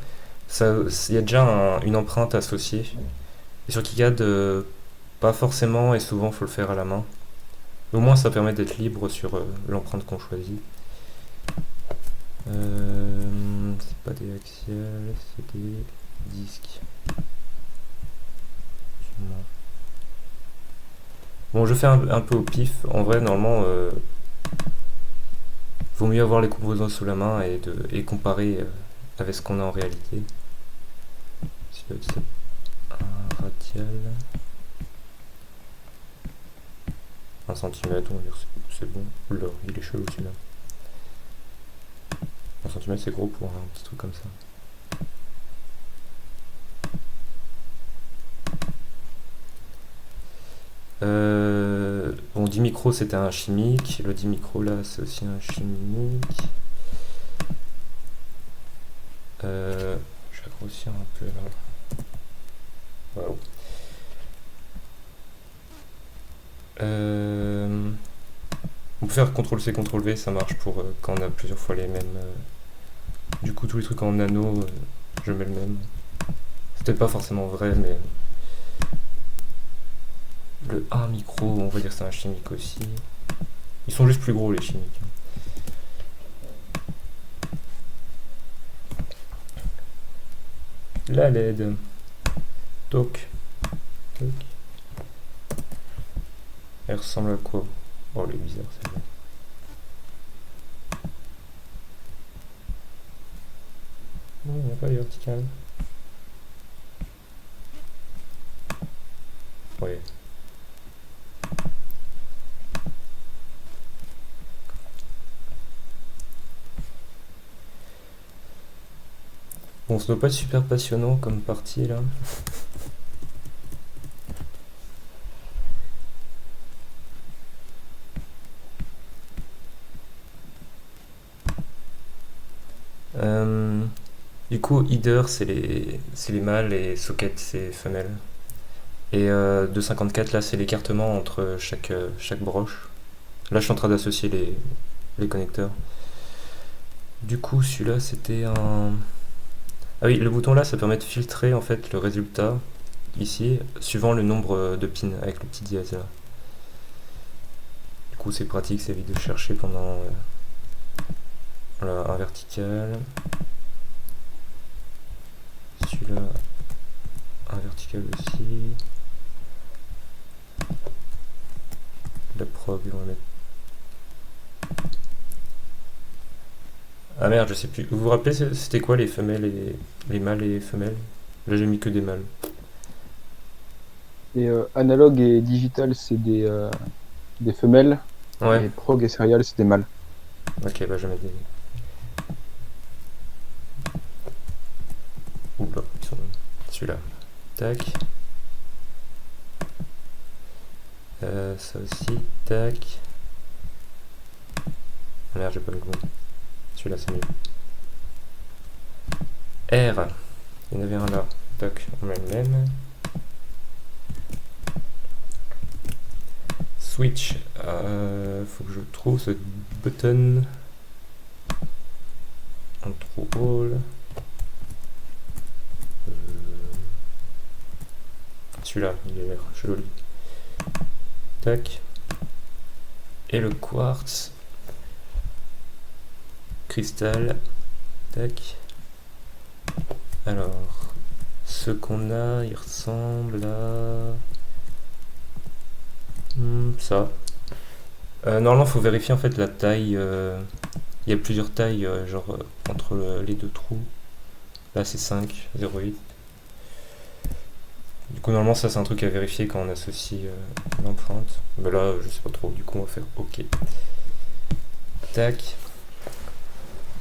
il y a déjà une empreinte associée. Et sur KiCad, pas forcément, et souvent il faut le faire à la main. Au moins ça permet d'être libre sur l'empreinte qu'on choisit. C'est pas des axiales, c'est des disques. Bon, je fais un peu au pif. En vrai, normalement, vaut mieux avoir les composants sous la main et comparer avec ce qu'on a en réalité. C'est un radial. 1 cm, on va dire c'est bon. Là, il est chelou celui-là. 1 cm c'est gros pour un petit truc comme ça. Bon, 10 micros c'était un chimique. Le 10 micros là c'est aussi un chimique. Je vais grossir un peu là. Wow. On peut faire CTRL-C, CTRL-V, ça marche pour quand on a plusieurs fois les mêmes. Du coup, tous les trucs en nano, je mets le même. C'est peut-être pas forcément vrai, mais. Le 1 micro, on va dire que c'est un chimique aussi. Ils sont juste plus gros les chimiques. La LED. Toc. Toc. Elle ressemble à quoi? Oh, elle est bizarre celle-là. Non, il n'y a pas les verticales. Ouais. Bon, ça doit pas être super passionnant comme partie là. Du coup, header c'est les mâles et socket c'est femelles. Et 254 là c'est l'écartement entre chaque broche. Là je suis en train d'associer les connecteurs. Du coup celui-là c'était un... Ah oui, le bouton là ça permet de filtrer en fait le résultat ici suivant le nombre de pins avec le petit dièse là. Du coup c'est pratique, ça évite de chercher pendant... Voilà, un vertical. Celui-là, un vertical aussi. La prog, on va mettre. Ah merde, je sais plus. Vous vous rappelez, c'était quoi les femelles et les mâles et femelles? Là, j'ai mis que des mâles. Et analogue et digital, c'est des femelles. Ouais. Et prog et serial, c'est des mâles. Ok, bah je vais mettre des. Oula, ils sont... Celui-là. Tac. Ça aussi, tac. Ah merde, j'ai pas le bon. Celui-là, c'est mieux. R. Il y en avait un là. Tac, on met le même. Switch. Faut que je trouve ce button. Un trou all. celui-là, il a l'air joli. Tac. Et le quartz. Cristal. Tac. Alors, ce qu'on a, il ressemble à... ça. Normalement, il faut vérifier en fait la taille. Il y a plusieurs tailles, entre les deux trous. Là, c'est 5, 0,8. Du coup, normalement, ça, c'est un truc à vérifier quand on associe l'empreinte. Mais là, je sais pas trop. Du coup, on va faire OK. Tac.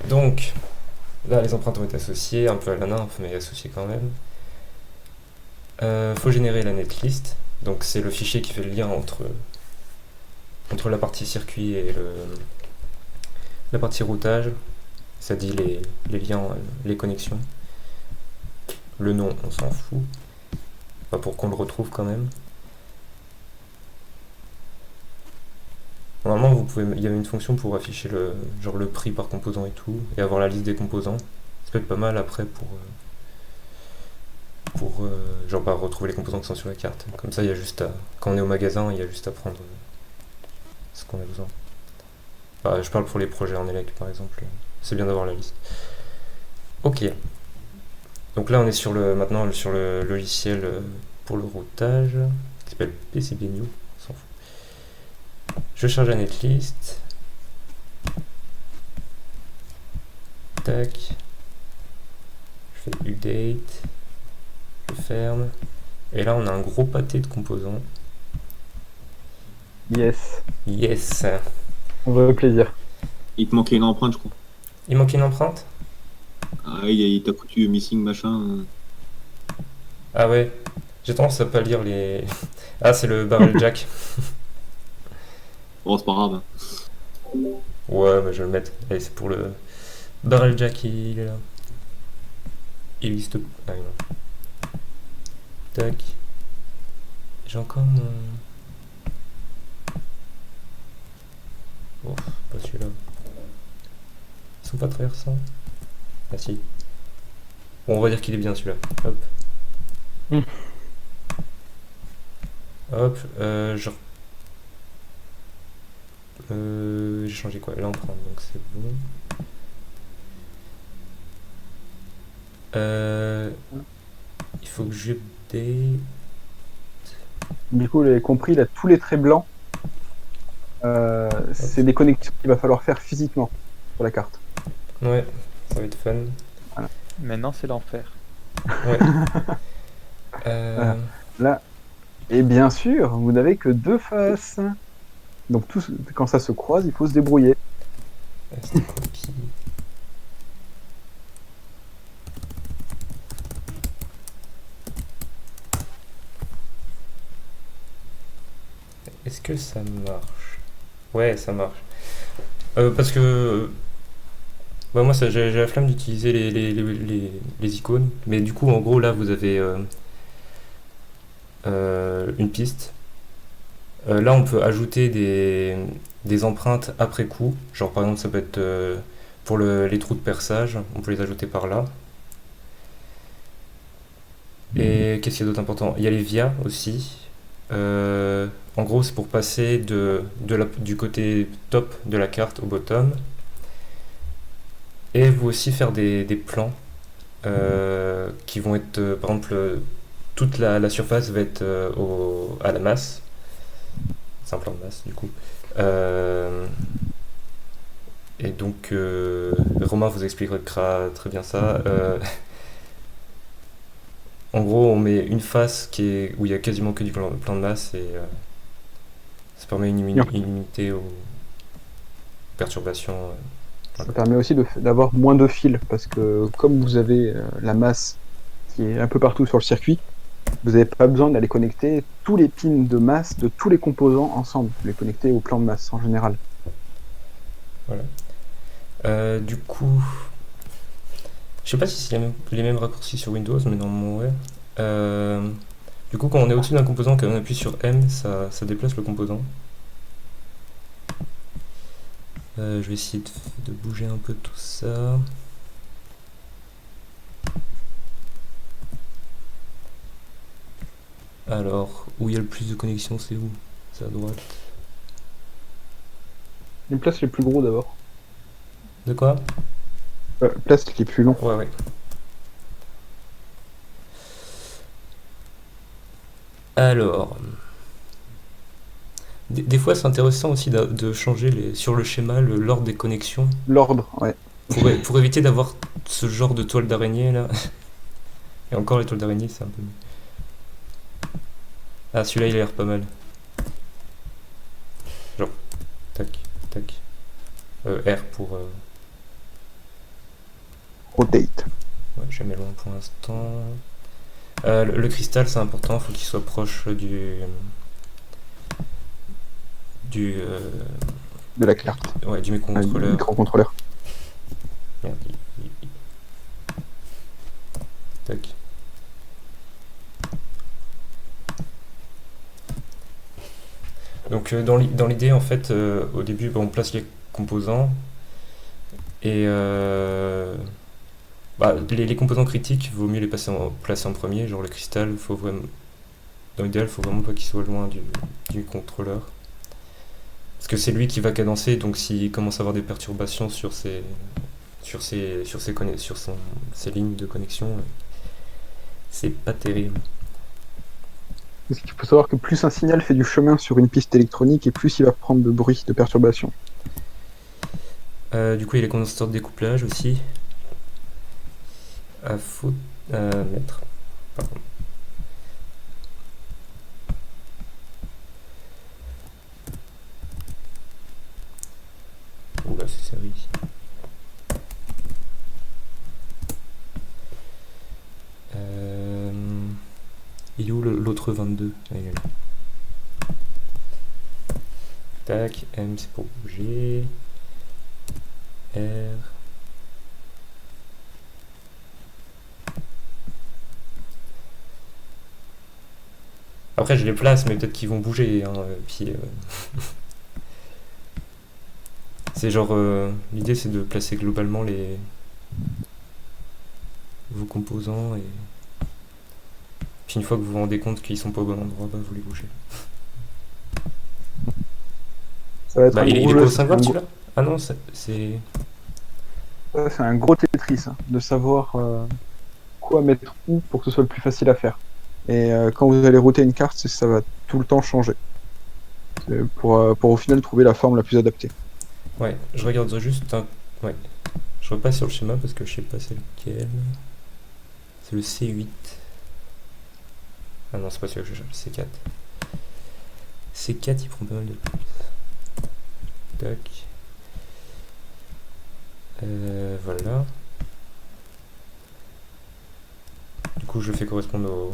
Donc, là, les empreintes ont été associées, un peu à la nymphe, mais associées quand même. Faut générer la netlist. Donc, c'est le fichier qui fait le lien entre la partie circuit et la partie routage. Ça dit les liens, les connexions. Le nom, on s'en fout. Pas pour qu'on le retrouve quand même. Normalement, il y avait une fonction pour afficher le prix par composant et tout, et avoir la liste des composants. Ça peut être pas mal après pour retrouver les composants qui sont sur la carte. Comme ça, il y a juste quand on est au magasin, il y a juste à prendre ce qu'on a besoin. Je parle pour les projets en élec par exemple. C'est bien d'avoir la liste. Ok. Donc là, on est maintenant sur le logiciel pour le routage qui s'appelle PCBnew. On s'en fout. Je charge la netlist. Tac. Je fais update. Je ferme. Et là, on a un gros pâté de composants. Yes. Yes. On va au plaisir. Il te manquait une empreinte, je crois. Il manquait une empreinte? Ah, il t'a foutu missing machin. Ah ouais. J'ai tendance à pas lire les... Ah, c'est le barrel jack. Oh, c'est pas grave. Ouais, mais je vais le mettre. Allez, c'est pour le barrel jack, il est là. Il existe. Ah non. Tac. J'ai encore mon... Oh, pas celui-là. Ils sont pas très récents. Ah si. Bon, on va dire qu'il est bien celui-là. Hop. Hop, j'ai changé quoi? L'empreinte, donc c'est bon. Il faut que j'update. Du coup, vous l'avez compris, là, tous les traits blancs, c'est des connexions qu'il va falloir faire physiquement sur la carte. Ouais, ça va être fun. Voilà. Maintenant, c'est l'enfer. Ouais. Voilà. Là, et bien sûr, vous n'avez que deux faces. Donc, quand ça se croise, il faut se débrouiller. C'est copie. Est-ce que ça marche? Ouais, ça marche. Parce que moi, j'ai la flemme d'utiliser les icônes. Mais du coup, en gros, là, vous avez une piste. Là, on peut ajouter des empreintes après coup. Genre, par exemple, ça peut être pour les trous de perçage. On peut les ajouter par là. Et qu'est-ce qu'il y a d'autre important? Il y a les via aussi. En gros, c'est pour passer du côté top de la carte au bottom. Et vous aussi faire des plans qui vont être, par exemple, toute la surface va être à la masse. C'est un plan de masse, du coup. Et donc, Romain vous expliquera très bien ça. En gros, on met une face où il y a quasiment que du plan de masse et ça permet une immunité aux perturbations. Ça permet aussi d'avoir moins de fils parce que comme vous avez la masse qui est un peu partout sur le circuit, vous n'avez pas besoin d'aller connecter tous les pins de masse de tous les composants ensemble. Vous les connectez au plan de masse en général. Voilà. Du coup, je sais pas si c'est les mêmes raccourcis sur Windows, mais normalement ouais. Du coup, quand on est au-dessus d'un composant, quand on appuie sur M, ça déplace le composant. Je vais essayer de bouger un peu tout ça. Alors, où il y a le plus de connexions, c'est où? C'est à droite. Une place les plus gros d'abord. De quoi? Place les plus longs. Ouais. Alors, des fois c'est intéressant aussi de changer sur le schéma l'ordre des connexions L'ordre, ouais. pour éviter d'avoir ce genre de toile d'araignée là. Et encore les toiles d'araignée c'est un peu mieux. Ah celui-là il a l'air pas mal. Genre, tac, tac. R pour... Rotate. Ouais, je mets loin pour l'instant. Le cristal c'est important, faut qu'il soit proche de la carte. Ouais, du microcontrôleur. Microcontrôleur. Merde, tac. Donc dans l'idée en fait, au début on place les composants et les composants critiques vaut mieux les placer en premier, genre le cristal, dans l'idéal faut vraiment pas qu'il soit loin du contrôleur. Parce que c'est lui qui va cadencer, donc s'il commence à avoir des perturbations sur ses lignes de connexion, c'est pas terrible. Parce qu'il faut savoir que plus un signal fait du chemin sur une piste électronique et plus il va prendre de bruit, de perturbation. Du coup il y a les condensateurs de découplage aussi. À mettre. Pardon. Oula, c'est serré ici. Il est où l'autre 22? Ah, il est là. Tac, M c'est pour bouger. R. Après je les place mais peut-être qu'ils vont bouger hein, puis c'est genre l'idée c'est de placer globalement vos composants et puis une fois que vous vous rendez compte qu'ils sont pas au bon endroit, bah vous les bougez. Ça va être il est pas au 5 volts celui-là? Ah non, c'est un gros Tetris, hein, de savoir quoi mettre où pour que ce soit le plus facile à faire. Et quand vous allez router une carte, ça va tout le temps changer. Pour au final trouver la forme la plus adaptée. Ouais, je regarde juste ouais. Je repasse sur le schéma parce que je sais pas c'est lequel. C'est le C8. Ah non, c'est pas celui que je cherche, C4. C4 il prend pas mal de place. Tac. Voilà. Du coup je fais correspondre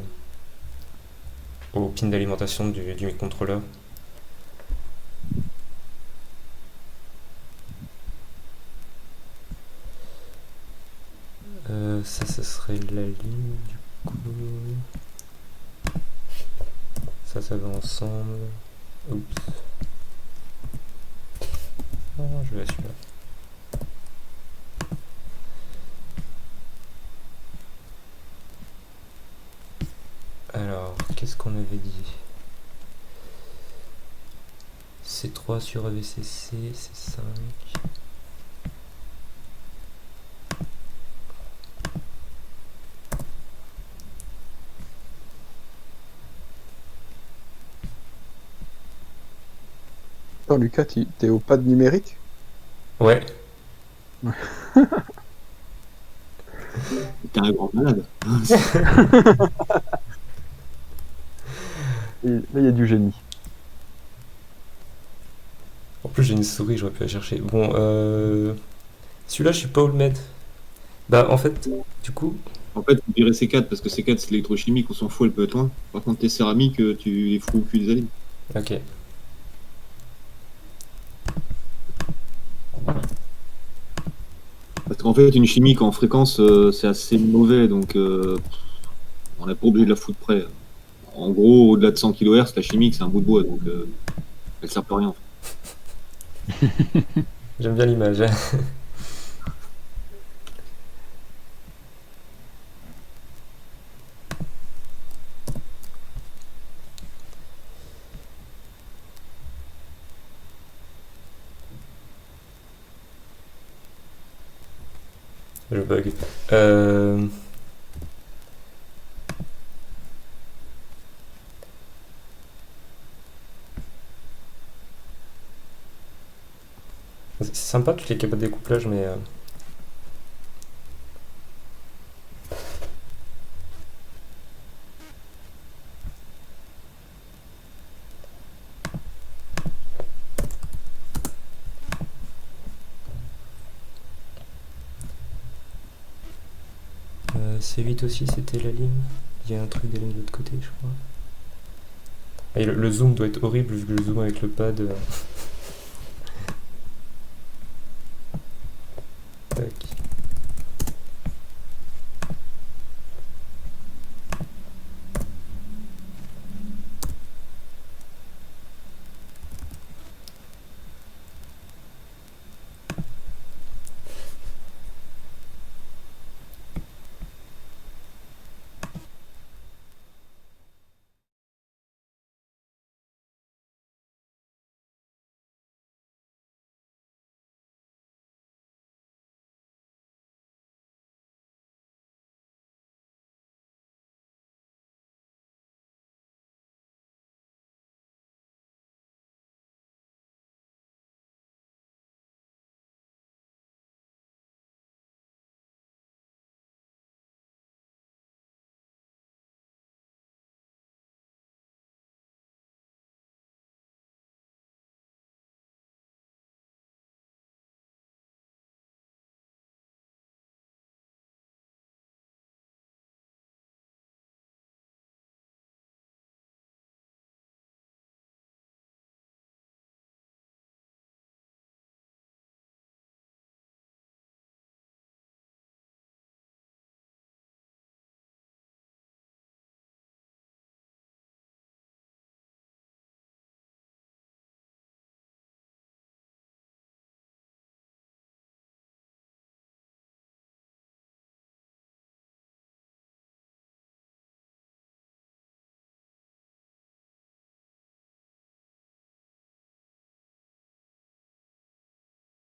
au pin d'alimentation du microcontrôleur. Ça serait la ligne du coup. Ça va ensemble. Oups. Ah, je vais à celui-là. Alors, qu'est-ce qu'on avait dit? C3 sur AVCC, C5. Attends, Lucas, t'es au pad numérique? Ouais. T'es un grand malade. Et là, il y a du génie. En plus, j'ai une souris, j'aurais pu la chercher. Bon, celui-là, je sais pas où le mettre. Bah, en fait, du coup. En fait, tu dirais C4 parce que C4 c'est l'électrochimique, on s'en fout, elle peut être loin. Par contre, tes céramiques, tu les fous au cul des aliens. Ok. Parce qu'en fait, une chimique en fréquence, c'est assez mauvais, donc on n'est pas obligé de la foutre près. En gros, au-delà de 100 kHz, la chimique, c'est un bout de bois, donc elle sert plus à rien. En fait. J'aime bien l'image. Je bug. C'est sympa toutes les capables de découplage, mais C8 aussi, c'était la ligne. Il y a un truc des lignes de l'autre côté, je crois. Et le zoom doit être horrible vu que je zoome avec le pad. Tac.